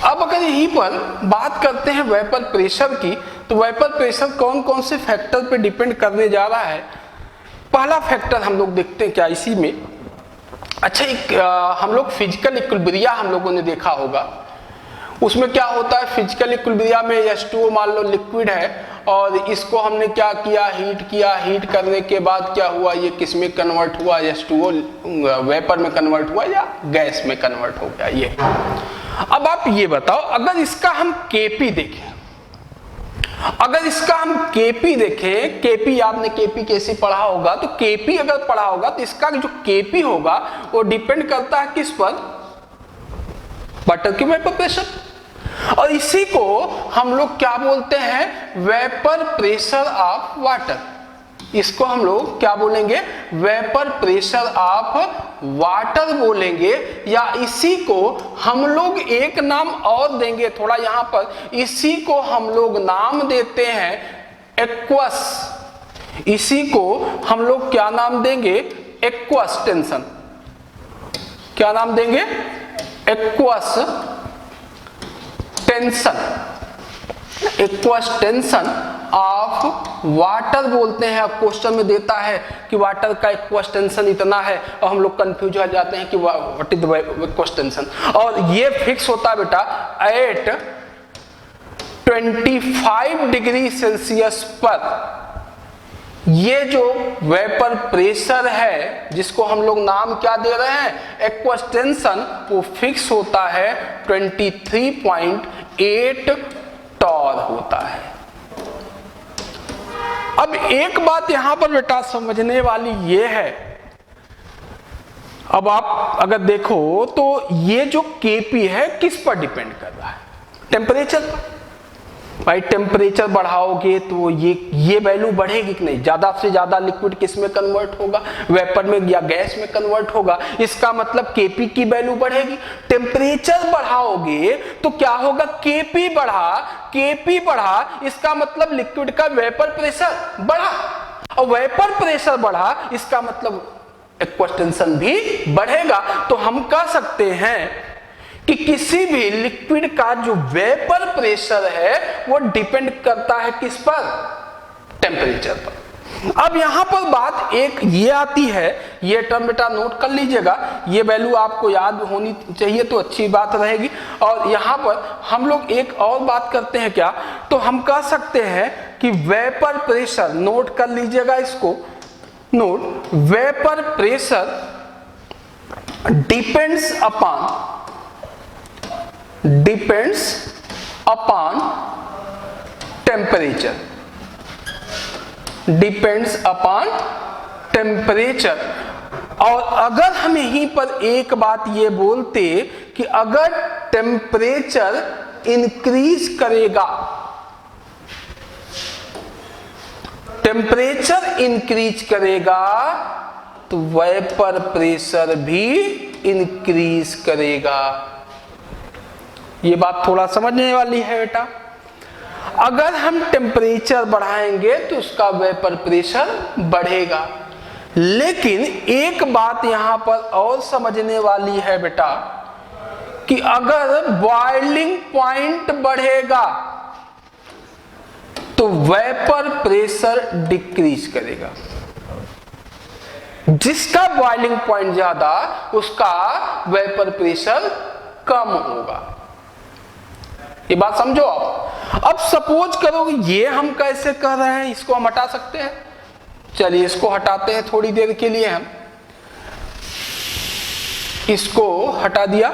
अब अगर यहीं पर बात करते हैं वेपर प्रेशर की, तो वेपर प्रेशर कौन कौन से फैक्टर पे डिपेंड करने जा रहा है। पहला फैक्टर हम लोग देखते हैं क्या इसी में। अच्छा, हम लोग फिजिकल इक्विलिब्रिया हम लोगों ने देखा होगा। उसमें क्या होता है? फिजिकल इक्विलिब्रिया में H2O मान लो लिक्विड है, और इसको हमने क्या किया? हीट किया। हीट करने के बाद क्या हुआ? ये किस में कन्वर्ट हुआ? H2O वेपर में कन्वर्ट हुआ या गैस में कन्वर्ट हो गया ये। अब आप ये बताओ, अगर इसका हम केपी देखें, केपी आपने केपी कैसे पढ़ा होगा? तो केपी अगर पढ़ा होगा तो इसका जो केपी होगा वो डिपेंड करता है किस पर? वाटर के वेपर प्रेशर। और इसी को हम लोग क्या बोलते हैं? Vapour pressure of water. इसको हम लोग क्या बोलेंगे? वेपर प्रेशर ऑफ वाटर बोलेंगे, या इसी को हम लोग एक नाम और देंगे थोड़ा यहां पर, इसी को हम लोग नाम देते हैं एक्वस। इसी को हम लोग क्या नाम देंगे? Aqueous tension. क्या नाम देंगे? Aqueous tension. Aqueous tension of water बोलते हैं। अब क्वेश्चन में देता है कि वाटर का एक्वस टेंशन इतना है और हम लोग कंफ्यूज हो जाते हैं कि what is the aqueous tension. और ये फिक्स होता है बेटा एट 25 डिग्री सेल्सियस पर। ये जो वेपर प्रेशर है जिसको हम लोग नाम क्या दे रहे हैं? एक्वस टेंशन, वो फिक्स होता है 23.8 टॉर होता है। अब एक बात यहां पर बेटा समझने वाली ये है, अब आप अगर देखो तो ये जो केपी है किस पर डिपेंड कर रहा है? टेम्परेचर पर। भाई टेम्परेचर बढ़ाओगे तो ये वैल्यू बढ़ेगी कि नहीं? ज्यादा से ज्यादा लिक्विड किस में कन्वर्ट होगा? वेपर में या गैस में कन्वर्ट होगा। इसका मतलब केपी की वैल्यू बढ़ेगी। टेम्परेचर बढ़ाओगे तो क्या होगा? केपी बढ़ा, इसका मतलब लिक्विड का वेपर प्रेशर बढ़ा, और वेपर प्रेशर बढ़ा इसका मतलब एक्वस टेंशन भी बढ़ेगा। तो हम कह सकते हैं कि किसी भी लिक्विड का जो वेपर प्रेशर है वो डिपेंड करता है किस पर? टेम्परेचर पर। अब यहां पर बात एक ये आती है, ये टर्म बेटा नोट कर लीजिएगा, ये वैल्यू आपको याद होनी चाहिए तो अच्छी बात रहेगी। और यहां पर हम लोग एक और बात करते हैं क्या, तो हम कह सकते हैं कि वेपर प्रेशर, नोट कर लीजिएगा इसको, note, vapour pressure depends upon temperature, depends upon temperature. और अगर हम यहीं पर एक बात ये बोलते कि अगर टेम्परेचर इंक्रीज करेगा, टेम्परेचर इंक्रीज करेगा तो वेपर प्रेशर भी इंक्रीज करेगा। ये बात थोड़ा समझने वाली है बेटा। अगर हम टेम्परेचर बढ़ाएंगे तो उसका वेपर प्रेशर बढ़ेगा। लेकिन एक बात यहां पर और समझने वाली है बेटा कि अगर बॉइलिंग पॉइंट बढ़ेगा तो वेपर प्रेशर डिक्रीज करेगा। जिसका बॉइलिंग पॉइंट ज्यादा उसका वेपर प्रेशर कम होगा। ये बात समझो आप। अब सपोज करो ये हम कैसे कर रहे हैं, इसको हम हटा सकते हैं। चलिए इसको हटाते हैं थोड़ी देर के लिए। हम इसको हटा दिया।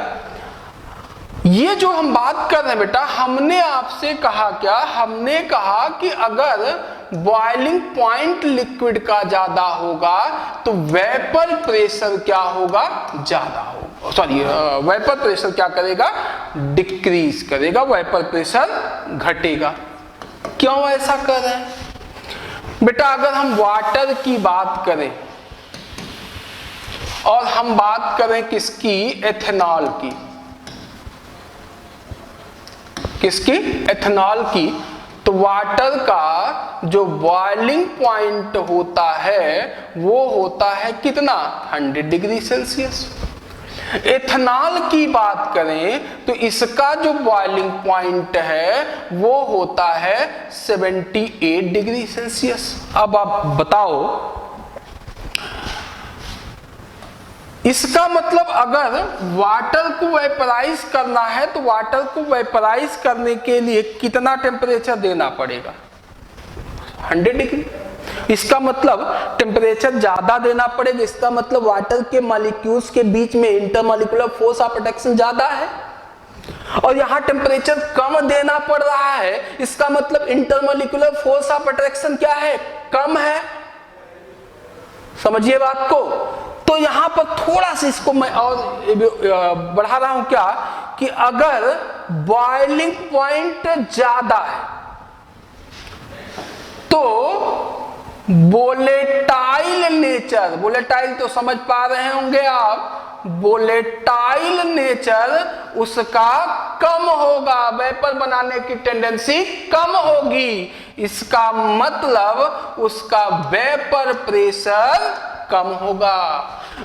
ये जो हम बात कर रहे हैं बेटा, हमने आपसे कहा क्या? हमने कहा कि अगर बॉइलिंग पॉइंट लिक्विड का ज्यादा होगा तो वेपर प्रेशर क्या होगा? ज्यादा होगा। सॉरी, वेपर प्रेशर क्या करेगा? डिक्रीज करेगा, वेपर प्रेशर घटेगा। क्यों ऐसा कर रहे हैं बेटा? अगर हम वाटर की बात करें और हम बात करें किसकी? एथेनॉल की। किसकी? एथेनॉल की। तो वाटर का जो बॉइलिंग पॉइंट होता है वो होता है कितना? 100 डिग्री सेल्सियस। एथेनॉल की बात करें तो इसका जो बॉइलिंग पॉइंट है वो होता है 78 डिग्री सेल्सियस। अब आप बताओ, इसका मतलब अगर वाटर को वेपराइज करना है तो वाटर को वेपराइज करने के लिए कितना टेम्परेचर देना पड़ेगा? 100 डिग्री। इसका मतलब टेम्परेचर ज्यादा देना पड़ेगा। इसका मतलब वाटर के मॉलिक्यूल्स के बीच में इंटरमॉलिक्यूलर फोर्स ऑफ अट्रैक्शन ज्यादा है और यहां टेम्परेचर कम देना पड़ रहा है। इसका मतलब इंटरमॉलिक्यूलर फोर्स ऑफ अट्रैक्शन क्या है? कम है। समझिए बात को। तो यहां पर थोड़ा सा इसको मैं और बढ़ा रहा हूं क्या कि अगर बॉइलिंग पॉइंट ज्यादा है तो वोलेटाइल नेचर, वोलेटाइल तो समझ पा रहे होंगे आप, वोलेटाइल नेचर उसका कम होगा, वेपर बनाने की टेंडेंसी कम होगी। इसका मतलब उसका वेपर प्रेशर कम होगा।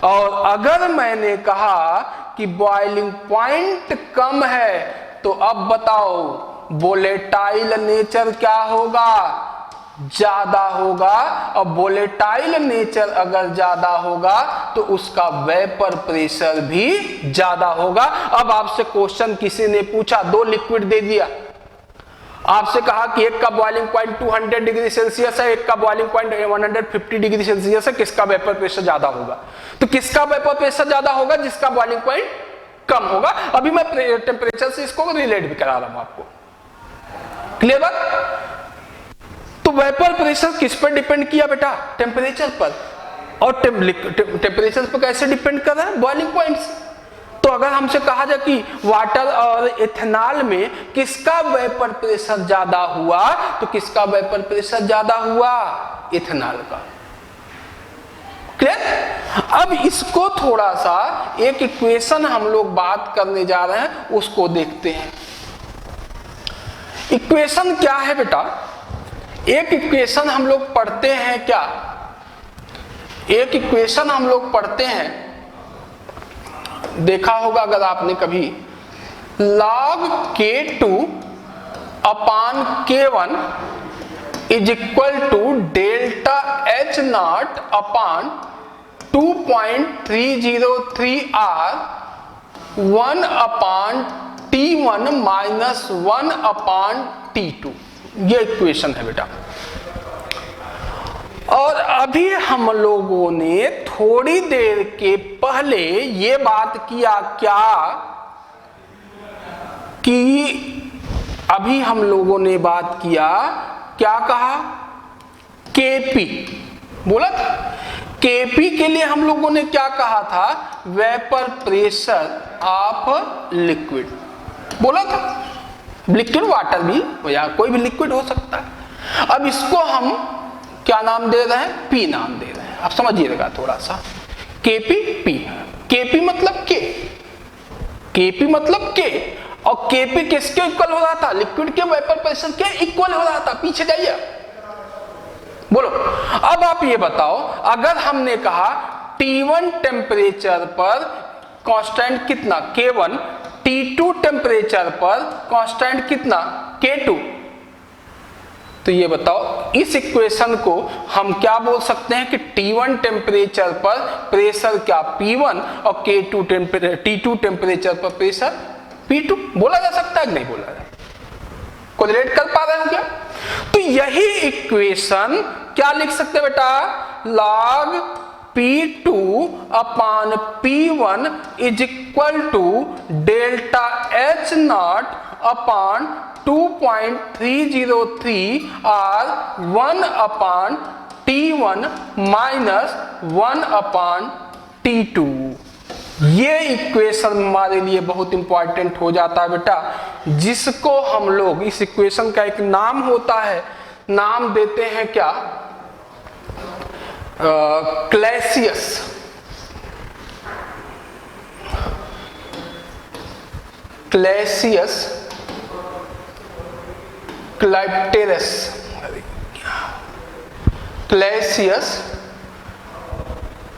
और अगर मैंने कहा कि बॉइलिंग पॉइंट कम है, तो अब बताओ वोलेटाइल नेचर क्या होगा, ज्यादा होगा। और वोलेटाइल नेचर अगर ज्यादा होगा तो उसका वेपर प्रेशर भी ज्यादा होगा। अब आपसे क्वेश्चन किसी ने पूछा, दो लिक्विड दे दिया, आपसे कहा कि एक का बॉइलिंग पॉइंट 200 डिग्री सेल्सियस है, एक का बॉइलिंग पॉइंट 150 डिग्री सेल्सियस है, किसका वेपर प्रेशर ज्यादा होगा? तो किसका वेपर प्रेशर ज्यादा होगा? जिसका बॉइलिंग पॉइंट कम होगा। अभी मैं टेम्परेचर से इसको रिलेट भी करा रहा हूं आपको, क्लियर बात? तो वेपर प्रेशर किस पर डिपेंड किया बेटा? टेम्परेचर पर। और टेम्परेचर पर कैसे डिपेंड कर रहा है? बॉइलिंग पॉइंट से। तो अगर हमसे कहा जाए कि वाटर और इथेनॉल में किसका वेपर प्रेशर ज्यादा हुआ, तो किसका वेपर प्रेशर ज्यादा हुआ? इथेनॉल का। क्लियर? अब इसको थोड़ा सा एक इक्वेशन हम लोग बात करने जा रहे हैं, उसको देखते हैं। इक्वेशन क्या है बेटा? एक इक्वेशन हम लोग पढ़ते हैं क्या? एक इक्वेशन हम लोग पढ़ते हैं, देखा होगा अगर आपने कभी, log K2 upon K1 is equal to delta H naught upon 2.303 R 1 upon T1 minus 1 upon T2। ये इक्वेशन है बेटा। और अभी हम लोगों ने थोड़ी देर के पहले ये बात किया क्या, कि अभी हम लोगों ने बात किया, क्या कहा? केपी बोला था। केपी के लिए हम लोगों ने क्या कहा था? वेपर प्रेशर ऑफ लिक्विड बोला था। लिक्विड वाटर भी या कोई भी लिक्विड हो सकता है। अब इसको हम क्या नाम दे रहे हैं? पी नाम दे रहे हैं। आप समझिएगा थोड़ा सा, केपी पी। केपी मतलब के, केपी मतलब के, और केपी किसके इक्वल हो रहा था? लिक्विड के वेपर प्रेशर के इक्वल हो रहा था। पीछे जाइए, बोलो। अब आप ये बताओ, अगर हमने कहा T1 टेम्परेचर पर कांस्टेंट कितना? K1, T2 टेम्परेचर पर कांस्टेंट कितना? K2। तो ये बताओ, इस इक्वेशन को हम क्या बोल सकते हैं कि T1 टेम्परेचर पर प्रेशर क्या? P1, और T2 टेम्परेचर पर प्रेशर P2। बोला जा सकता है कि नहीं बोला जाए? कोरिलेट कर पा रहे हो क्या? तो यही इक्वेशन क्या लिख सकते हैं बेटा? log P2 upon P1 is equal to delta H naught upon 2.303 R 1 upon T1 minus 1 upon T2। ये इक्वेशन हमारे लिए बहुत इंपॉर्टेंट हो जाता है बेटा, जिसको हम लोग, इस इक्वेशन का एक नाम होता है, नाम देते हैं क्या? क्लैसियस। क्लैसियस क्लाइटेरस। क्लैसियस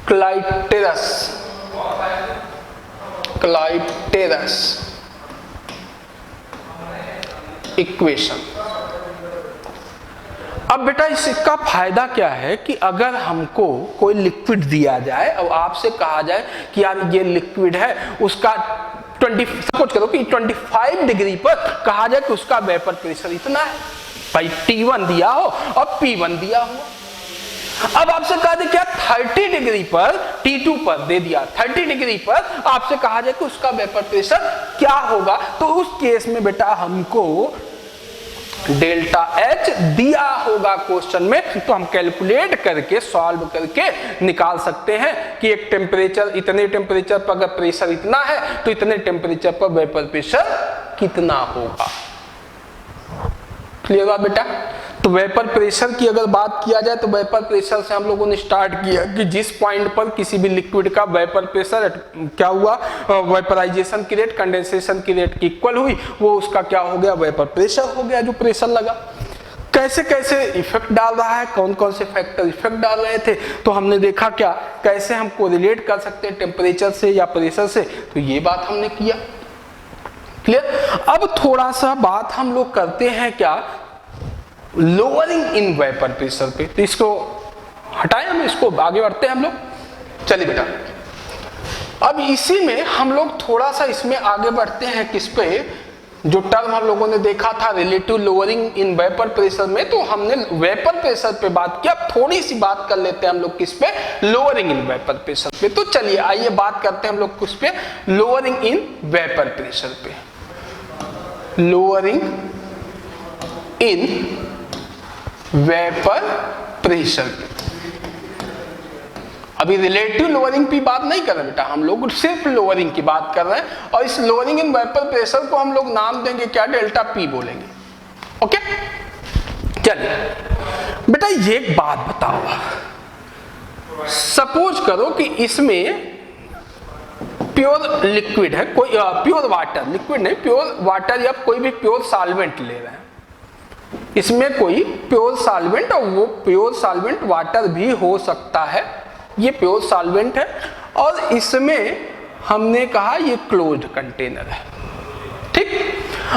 क्लाइटेरस। क्लाइटेरस इक्वेशन। अब बेटा इसका फायदा क्या है कि अगर हमको कोई लिक्विड दिया जाए और आपसे कहा जाए कि यार ये लिक्विड है, उसका सपोज करो कि 25 डिग्री पर कहा जाए कि उसका वेपर प्रेशर इतना है, भाई T1 दिया हो और P1 दिया हो। अब आपसे कहा जाए क्या 30 डिग्री पर T2 पर दे दिया, 30 डिग्री पर आपसे कहा जाए कि उसका वेपर प्रेशर क्या होगा, तो उस केस में बेटा हमको डेल्टा H दिया होगा क्वेश्चन में, तो हम कैलकुलेट करके सॉल्व करके निकाल सकते हैं कि एक टेम्परेचर, इतने टेम्परेचर पर अगर प्रेशर इतना है तो इतने टेम्परेचर पर वेपर प्रेशर कितना होगा। क्लियर हुआ बेटा? तो तो वेपर प्रेशर की अगर बात किया जाए तो वेपर प्रेशर से हम लोगों ने स्टार्ट किया कि जिस पॉइंट पर किसी भी लिक्विड का वेपर प्रेशर क्या हुआ, वेपराइजेशन की रेट कंडेंसेशन की रेट की इक्वल हुई, वो उसका क्या हो गया, वेपर प्रेशर हो गया, जो प्रेशर लगा। कैसे कैसे इफेक्ट डाल रहा है, कौन कौन से फैक्टर इफेक्ट डाल रहे थे, तो हमने देखा क्या कैसे हम कोरिलेट कर सकते हैं टेम्परेचर से या प्रेशर से, तो ये बात हमने किया। क्लियर। अब थोड़ा सा बात हम लोग करते हैं क्या, लोअरिंग इन वेपर प्रेशर पे। तो इसको हटाएं, हम इसको आगे बढ़ते हैं हम लोग। चलिए बेटा, अब इसी में हम लोग थोड़ा सा इसमें आगे बढ़ते हैं, किस पे, जो टर्म हम लोगों ने देखा था relative lowering in vapour pressure में, तो हमने वेपर प्रेशर पे बात की। अब थोड़ी सी बात कर लेते हैं हम लोग किस पे, लोअरिंग इन वेपर प्रेशर पे। तो चलिए आइए बात करते हैं हम लोग किस पे, लोअरिंग इन वेपर प्रेशर पे। लोअरिंग इन वेपर प्रेशर पे अभी रिलेटिव लोअरिंग की बात नहीं कर रहे बेटा, हम लोग सिर्फ लोअरिंग की बात कर रहे हैं। और इस लोअरिंग इन वेपर प्रेशर को हम लोग नाम देंगे क्या, डेल्टा पी बोलेंगे। ओके, चलिए बेटा ये एक बात बताओ, सपोज करो कि इसमें प्योर लिक्विड है, कोई प्योर वाटर, लिक्विड नहीं प्योर वाटर, या कोई भी प्योर सॉल्वेंट ले रहे हैं, इसमें कोई प्योर सॉल्वेंट, और वो प्योर सॉल्वेंट वाटर भी हो सकता है, ये प्योर सॉल्वेंट है, और इसमें हमने कहा ये क्लोज्ड कंटेनर है। ठीक,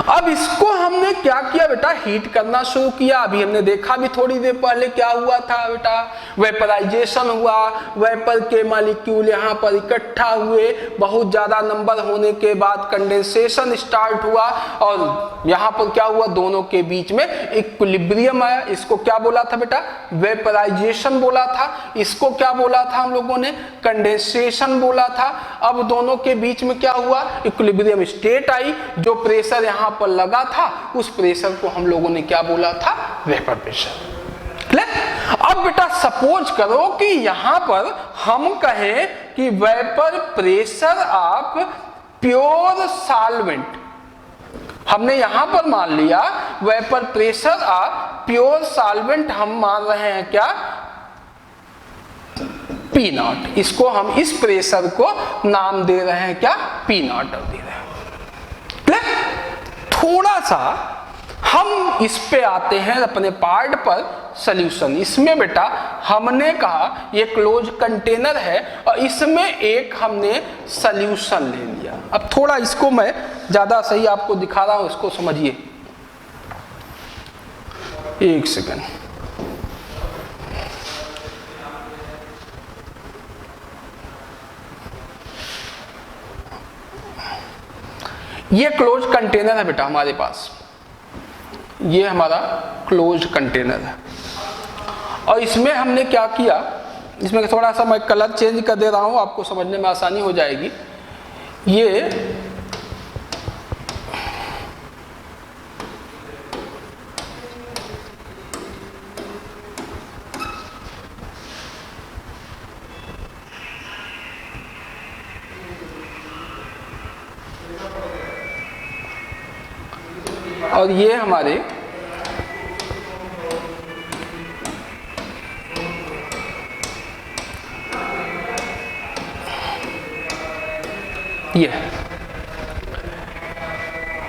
अब इसको हमने क्या किया बेटा, हीट करना शुरू किया। अभी हमने देखा भी थोड़ी देर पहले क्या हुआ था बेटा, वेपराइजेशन हुआ, वेपर के मॉलिक्यूल यहाँ पर इकट्ठा हुए, बहुत ज्यादा नंबर होने के बाद कंडेंसेशन स्टार्ट हुआ, और यहाँ पर क्या हुआ, दोनों के बीच में इक्विलिब्रियम आया। इसको क्या बोला था बेटा, वेपराइजेशन बोला था। इसको क्या बोला था हम लोगों ने, कंडेंसेशन बोला था। अब दोनों के बीच में क्या हुआ, इक्विलिब्रियम स्टेट आई। जो प्रेशर यहाँ पर लगा था उस प्रेशर को हम लोगों ने क्या बोला था, वेपर प्रेशर। अब बेटा सपोज करो कि यहां पर हम कहें कि vapour pressure of pure solvent, हमने यहां पर मान लिया vapour pressure of pure solvent, हम मान रहे हैं क्या, पी नॉट। इसको हम इस प्रेशर को नाम दे रहे हैं क्या, पी नॉट दे रहे हैं। थोड़ा सा हम इस पे आते हैं अपने पार्ट पर, सॉल्यूशन। इसमें बेटा हमने कहा ये क्लोज कंटेनर है और इसमें एक हमने सॉल्यूशन ले लिया। अब थोड़ा इसको मैं ज्यादा सही आपको दिखा रहा हूं, इसको समझिए, एक सेकंड। ये क्लोज कंटेनर है बेटा हमारे पास, ये हमारा क्लोज कंटेनर है, और इसमें हमने क्या किया, इसमें थोड़ा सा मैं कलर चेंज कर दे रहा हूं, आपको समझने में आसानी हो जाएगी। और ये हमारे ये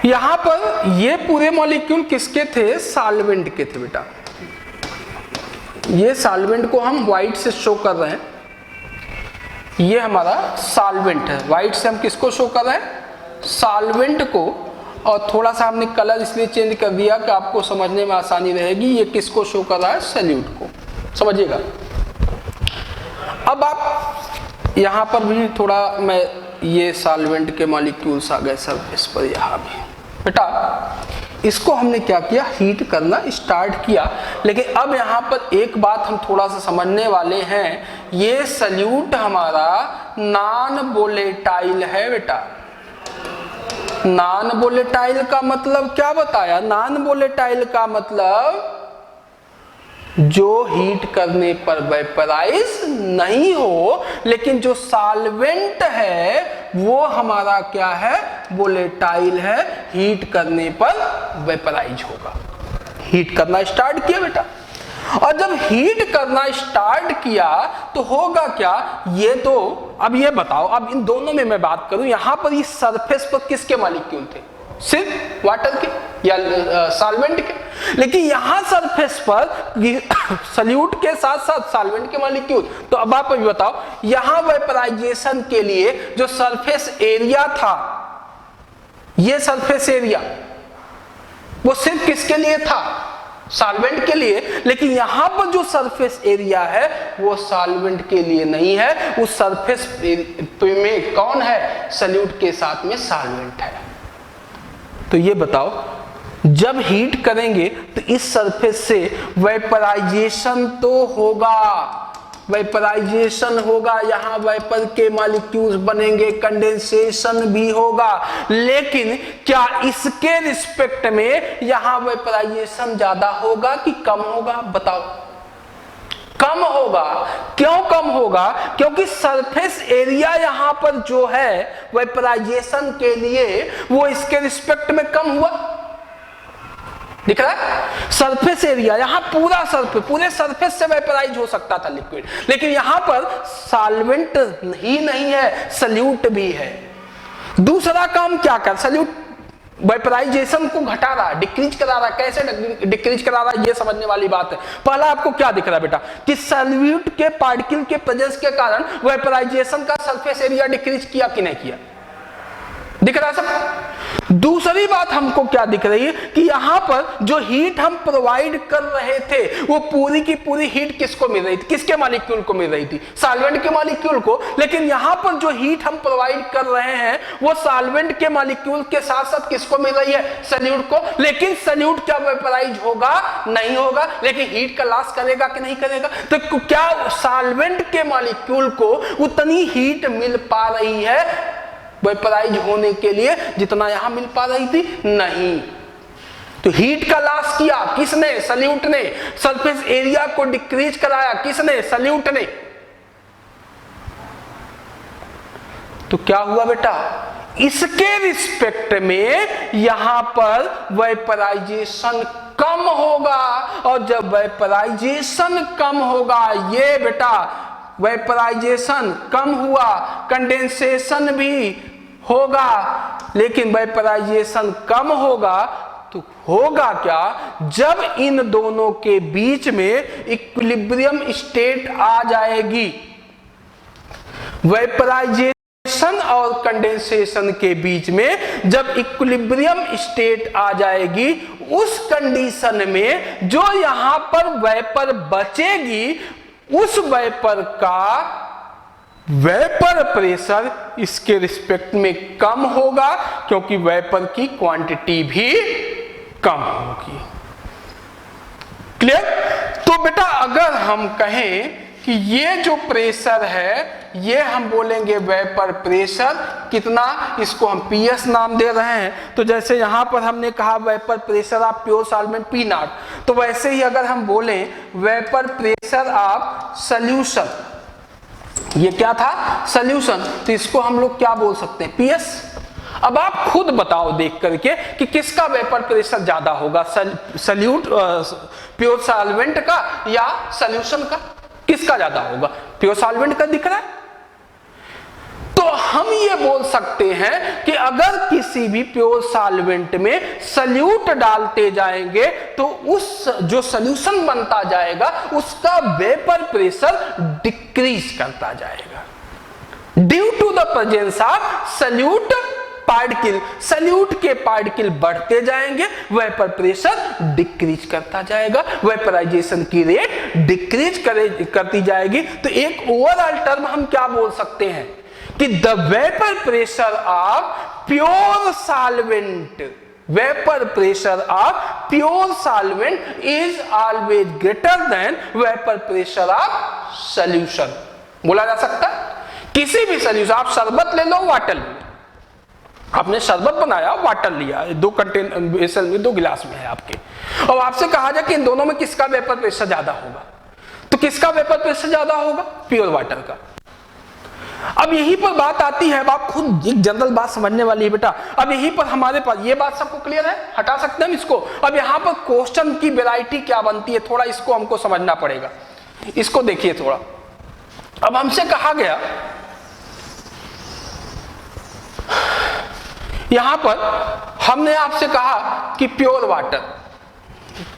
यहां पर ये पूरे मॉलिक्यूल किसके थे, सॉल्वेंट के थे बेटा। ये सॉल्वेंट को हम व्हाइट से शो कर रहे हैं, ये हमारा सॉल्वेंट है। व्हाइट से हम किसको शो कर रहे हैं, सॉल्वेंट को, और थोड़ा सा हमने कलर इसलिए चेंज कर दिया कि आपको समझने में आसानी रहेगी। ये किसको शो कर रहा है, सॉल्यूट को, समझिएगा। अब आप यहाँ पर भी थोड़ा मैं, ये सॉल्वेंट के मॉलिक्यूल्स आ गए सरफेस पर, यहाँ भी बेटा इसको हमने क्या किया, हीट करना स्टार्ट किया। लेकिन अब यहाँ पर एक बात हम थोड़ा सा समझने वाले हैं, ये सॉल्यूट हमारा नॉन वोलेटाइल है बेटा। नॉन वोलेटाइल का मतलब क्या बताया, नॉन वोलेटाइल का मतलब जो हीट करने पर वेपराइज नहीं हो, लेकिन जो सॉल्वेंट है वो हमारा क्या है, वोलेटाइल है, हीट करने पर वेपराइज होगा। हीट करना स्टार्ट किया बेटा, और जब हीट करना स्टार्ट किया तो होगा क्या, ये तो अब ये बताओ, अब इन दोनों में मैं बात करूं, यहां पर इस सरफेस पर किसके मॉलिक्यूल थे, सिर्फ वाटर के या सॉल्वेंट के, लेकिन यहां सरफेस पर सल्यूट के साथ साथ सॉल्वेंट के मॉलिक्यूल। तो अब आप अभी बताओ, यहां वेपराइजेशन के लिए जो सरफेस एरिया था, ये सरफेस एरिया वो सिर्फ किसके लिए था, सॉल्वेंट के लिए, लेकिन यहां पर जो सरफेस एरिया है वो सॉल्वेंट के लिए नहीं है, उस सरफेस में कौन है, सल्यूट के साथ में सॉल्वेंट है। तो ये बताओ, जब हीट करेंगे तो इस सरफेस से वेपराइजेशन तो होगा, वेपराइजेशन होगा, यहां वेपर के मॉलिक्यूल्स बनेंगे, कंडेंसेशन भी होगा, लेकिन क्या इसके रिस्पेक्ट में यहां वेपराइजेशन ज्यादा होगा कि कम होगा, बताओ। कम होगा। क्यों कम होगा, क्योंकि सरफेस एरिया यहां पर जो है वेपराइजेशन के लिए वो इसके रिस्पेक्ट में कम हुआ, दिख रहा है, सरफेस एरिया यहां पूरा सरफेस, पूरे सरफेस से वेपराइज हो सकता था लिक्विड, लेकिन यहां पर सॉल्वेंट ही नहीं है, सल्यूट भी है। दूसरा काम क्या कर, सल्यूट वेपराइजेशन को घटा रहा है, डिक्रीज करा रहा है। कैसे डिक्रीज करा रहा है, ये समझने वाली बात है। पहला आपको क्या दिख रहा है बेटा, कि सल्यूट के पार्टिकल के प्रेजेंस के कारण वेपराइजेशन का सरफेस एरिया डिक्रीज किया कि नहीं किया, दिख रहा है सब। दूसरी बात हमको क्या दिख रही है कि यहां पर जो हीट हम प्रोवाइड कर रहे थे वो पूरी की पूरी हीट किसको मिल रही थी, किसके मॉलिक्यूल को मिल रही थी, सॉल्वेंट के मॉलिक्यूल को, लेकिन यहां पर जो हीट हम प्रोवाइड कर रहे हैं वो सॉल्वेंट के मॉलिक्यूल के साथ साथ किसको मिल रही है, सल्यूट को। लेकिन सल्यूट क्या वेपराइज होगा, नहीं होगा, लेकिन हीट का लॉस करेगा कि नहीं करेगा। तो क्या सॉल्वेंट के मॉलिक्यूल को उतनी हीट मिल पा रही है वेपराइज होने के लिए जितना यहां मिल पा रही थी, नहीं। तो हीट का लॉस किया किसने, सल्यूट ने। सरफेस एरिया को डिक्रीज कराया किसने, सल्यूट ने। तो क्या हुआ बेटा, इसके रिस्पेक्ट में यहां पर वेपराइजेशन कम होगा, और जब वेपराइजेशन कम होगा, ये बेटा वेपराइजेशन कम हुआ, कंडेंसेशन भी होगा, लेकिन वेपराइजेशन कम होगा तो होगा क्या, जब इन दोनों के बीच में इक्विलिब्रियम स्टेट आ जाएगी, वेपराइजेशन और कंडेंसेशन के बीच में जब इक्विलिब्रियम स्टेट आ जाएगी, उस कंडीशन में जो यहां पर वेपर बचेगी, उस वेपर का वेपर प्रेशर इसके रिस्पेक्ट में कम होगा, क्योंकि वेपर की क्वांटिटी भी कम होगी। क्लियर। तो बेटा अगर हम कहें कि ये जो प्रेशर है ये हम बोलेंगे वेपर प्रेशर, कितना, इसको हम पीएस नाम दे रहे हैं। तो जैसे यहां पर हमने कहा vapour pressure of pure solvent P not, तो वैसे ही अगर हम बोलें वेपर प्रेशर ऑफ सॉल्यूशन, ये क्या था, सॉल्यूशन, तो इसको हम लोग क्या बोल सकते हैं, पीएस। अब आप खुद बताओ देख करके कि किसका वेपर प्रेशर ज्यादा होगा, सल्यूट प्योर सॉल्वेंट का या सॉल्यूशन का, किसका ज्यादा होगा, प्योर सॉल्वेंट का दिख रहा है। तो हम ये बोल सकते हैं कि अगर किसी भी प्योर सॉल्वेंट में सल्यूट डालते जाएंगे तो उस जो सॉल्यूशन बनता जाएगा उसका वेपर प्रेशर डिक्रीज करता जाएगा, due to the presence of solute particle. Solute के पार्टिकल बढ़ते जाएंगे, वेपर प्रेशर डिक्रीज करता जाएगा, वेपराइजेशन की रेट डिक्रीज करती जाएगी। तो एक ओवरऑल टर्म हम क्या बोल सकते हैं कि the vapour pressure of pure solvent, vapour pressure of pure solvent is always greater than vapour pressure of solution. बोला जा सकता है किसी भी सॉल्यूशन, आप शरबत ले लो, वाटर ले लो, आपने शरबत बनाया, वाटर लिया, दो कंटेनर में, दो गिलास में है आपके, और आपसे कहा जाए कि इन दोनों में किसका वेपर प्रेशर ज्यादा होगा, तो किसका वेपर प्रेशर ज्यादा होगा, प्योर वाटर का। अब यहीं पर बात आती है, अब आप खुद एक जनरल बात समझने वाली है बेटा। अब यहीं पर हमारे पास ये बात सबको क्लियर है, हटा सकते हैं हम इसको। अब यहाँ पर क्वेश्चन की वैरायटी क्या बनती है, थोड़ा इसको हमको समझना पड़ेगा। इसको देखिए थोड़ा। अब हमसे कहा गया, यहां पर हमने आपसे कहा कि प्योर वाटर,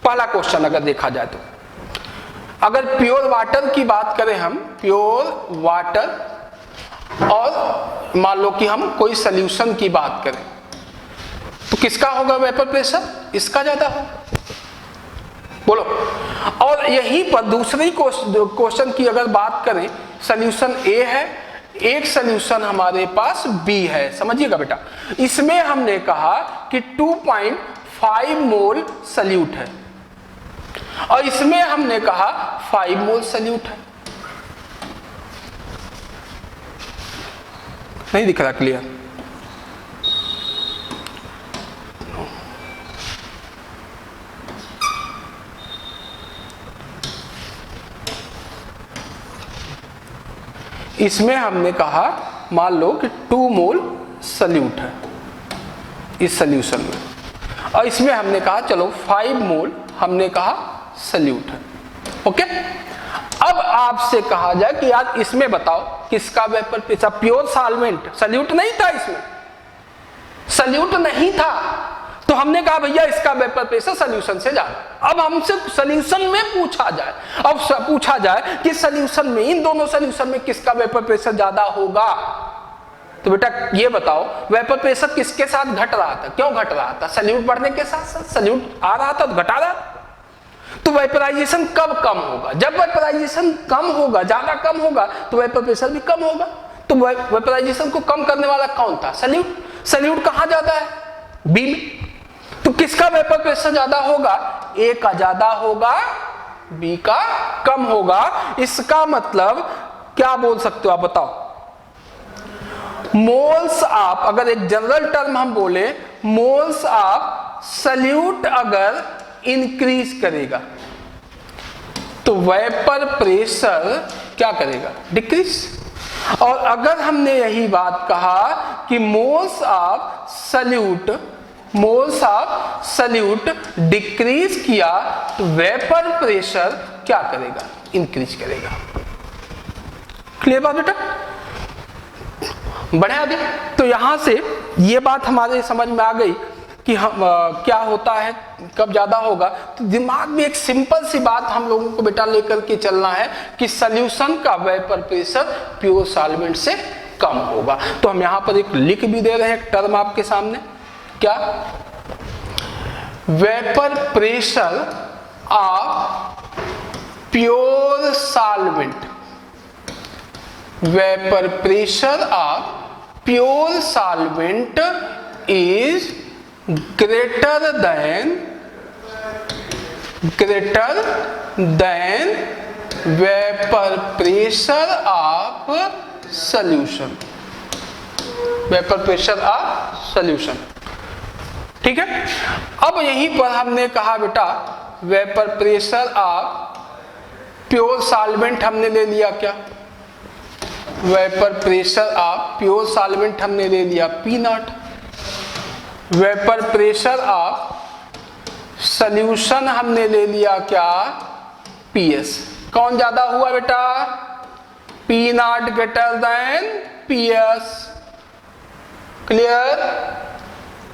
पहला क्वेश्चन अगर देखा जाए तो, अगर प्योर वाटर की बात करें हम, प्योर वाटर, और मान लो कि हम कोई सॉल्यूशन की बात करें, तो किसका होगा वेपर प्रेशर? इसका ज्यादा होगा, बोलो। और यहीं पर दूसरी क्वेश्चन की अगर बात करें, सॉल्यूशन ए है, एक सॉल्यूशन हमारे पास बी है, समझिएगा बेटा। इसमें हमने कहा कि 2.5 मोल सॉल्यूट है, और इसमें हमने कहा 5 मोल सॉल्यूट है। नहीं दिख रहा क्लियर? इसमें हमने कहा मान लो कि 2 मोल सॉल्यूट है इस सॉल्यूशन में, और इसमें हमने कहा चलो 5 मोल हमने कहा सॉल्यूट है। ओके, अब आपसे कहा जाए कि यार इसमें बताओ किसका vapour pressure, pure solvent, solute नहीं था, इसमें सॉल्यूट नहीं था, तो हमने कहा भैया इसका वेपर प्रेशर सॉल्यूशन से ज्यादा। अब हमसे सॉल्यूशन में पूछा जाए, अब पूछा जाए कि सॉल्यूशन में, इन दोनों सॉल्यूशन में किसका वेपर प्रेशर ज्यादा होगा, तो बेटा ये बताओ वेपर प्रेशर किसके साथ घट रहा था, क्यों घट रहा था? सॉल्यूट बढ़ने के साथ साथ सॉल्यूट आ रहा था तो घटा रहा था। तो वेपराइजेशन कब कम होगा? जब वेपराइजेशन कम होगा, ज्यादा कम होगा, तो वेपर प्रेशर भी कम होगा। तो वेपराइजेशन को कम करने वाला कौन था? सॉल्यूट। सॉल्यूट कहां ज्यादा है? बी में। तो किसका वेपर प्रेशर ज्यादा होगा? ए का ज्यादा होगा, बी का कम होगा। इसका मतलब क्या बोल सकते हो आप बताओ? मोल्स ऑफ, अगर एक जनरल टर्म हम बोले, मोल्स ऑफ सॉल्यूट अगर इंक्रीज करेगा तो वेपर प्रेशर क्या करेगा? डिक्रीज। और अगर हमने यही बात कहा कि मोल्स ऑफ सॉल्यूट डिक्रीज किया तो वेपर प्रेशर क्या करेगा? इंक्रीज करेगा। क्लियर बात बेटा? बढ़े आगे। तो यहां से ये बात हमारे समझ में आ गई कि हम क्या होता है, कब ज्यादा होगा। तो दिमाग में एक सिंपल सी बात हम लोगों को बेटा लेकर के चलना है कि सॉल्यूशन का वेपर प्रेशर प्योर सॉल्वेंट से कम होगा। तो हम यहां पर एक लिख भी दे रहे हैं, एक टर्म आपके सामने, क्या? Vapour pressure of pure solvent, vapour pressure of pure solvent is greater than vapor pressure of solution, vapor pressure of solution। ठीक है। अब यहीं पर हमने कहा बेटा vapour pressure of pure solvent हमने ले लिया, क्या? Vapour pressure of pure solvent हमने ले लिया P0, vapour pressure of solution हमने ले लिया क्या? PS। कौन ज्यादा हुआ बेटा? P0 greater than PS। Clear?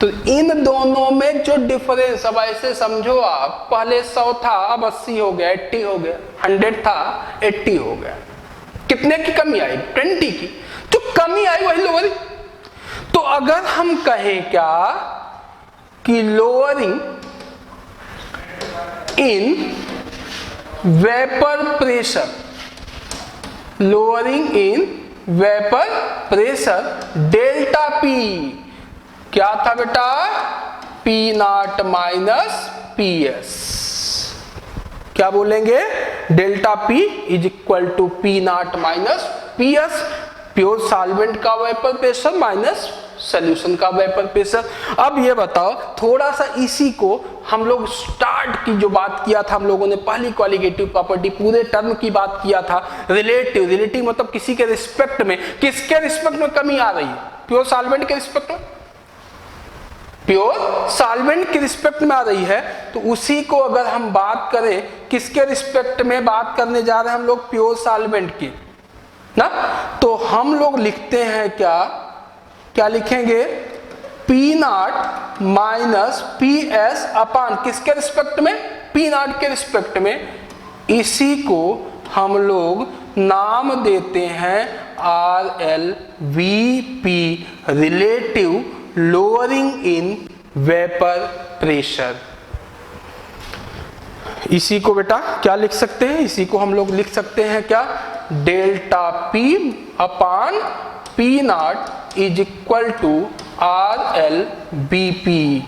तो इन दोनों में जो डिफरेंस, अब ऐसे समझो आप, पहले 100 था अब 80 हो गया, 80 हो गया, 100 था 80 हो गया। कितने की कमी आई? 20 की। जो कमी आई वही लोअरिंग। तो अगर हम कहें क्या कि lowering in vapour pressure, lowering in vapour pressure delta P क्या था बेटा? P0 minus PS। क्या बोलेंगे? Delta P is equal to P0 minus PS, pure solvent का वेपर प्रेशर माइनस सॉल्यूशन का वेपर प्रेशर। अब ये बताओ थोड़ा सा इसी को हम लोग स्टार्ट की जो बात किया था हम लोगों ने पहली क्वालिटेटिव प्रॉपर्टी पूरे टर्म की बात किया था, रिलेटिव। रिलेटिव मतलब किसी के रिस्पेक्ट में, किसके रिस्पेक्ट में कमी आ रही है? प्योर सॉल्वेंट के रिस्पेक्ट में, प्योर सॉल्वेंट के रिस्पेक्ट में आ रही है। तो उसी को अगर हम बात करें किसके रिस्पेक्ट में बात करने जा रहे हैं हम लोग, प्योर सॉल्वेंट की ना, तो हम लोग लिखते हैं क्या लिखेंगे, P not minus P S अपान किसके रिस्पेक्ट में, पी नॉट के रिस्पेक्ट में। इसी को हम लोग नाम देते हैं R L V P, relative lowering in vapour pressure. इसी को बेटा क्या लिख सकते हैं, इसी को हम लोग लिख सकते हैं क्या, delta P upon P naught is equal to R L B P.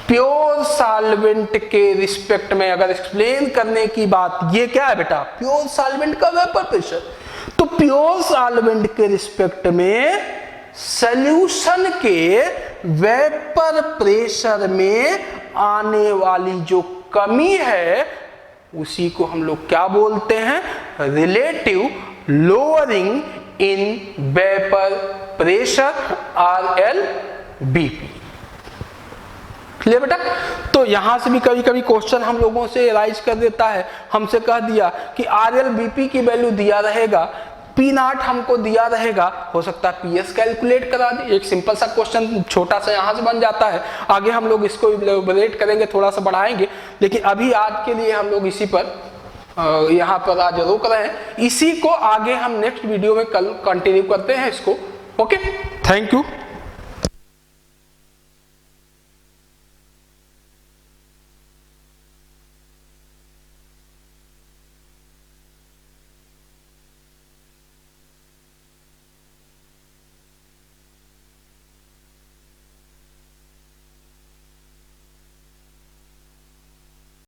Pure solvent के रिस्पेक्ट में अगर एक्सप्लेन करने की बात, ये क्या है बेटा, प्योर सॉल्वेंट का वेपर प्रेशर। तो प्योर सॉल्वेंट के रिस्पेक्ट में सॉल्यूशन के वेपर प्रेशर में आने वाली जो कमी है उसी को हम लोग क्या बोलते हैं, relative lowering in vapour pressure, R L B P. Clear बेटा? तो यहां से भी कभी कभी क्वेश्चन हम लोगों से राइज कर देता है, हमसे कह दिया कि आर एल बी पी की वैल्यू दिया रहेगा, पी नॉट हमको दिया रहेगा, हो सकता है पी एस कैलकुलेट करा दे। एक सिंपल सा क्वेश्चन छोटा सा यहां से बन जाता है। आगे हम लोग इसको इलैबोरेट करेंगे, थोड़ा सा बढ़ाएंगे, लेकिन अभी आज के लिए हम लोग इसी पर यहाँ पर आज रोक रहे हैं। इसी को आगे हम नेक्स्ट वीडियो में कल कंटिन्यू करते हैं इसको। Okay, thank you.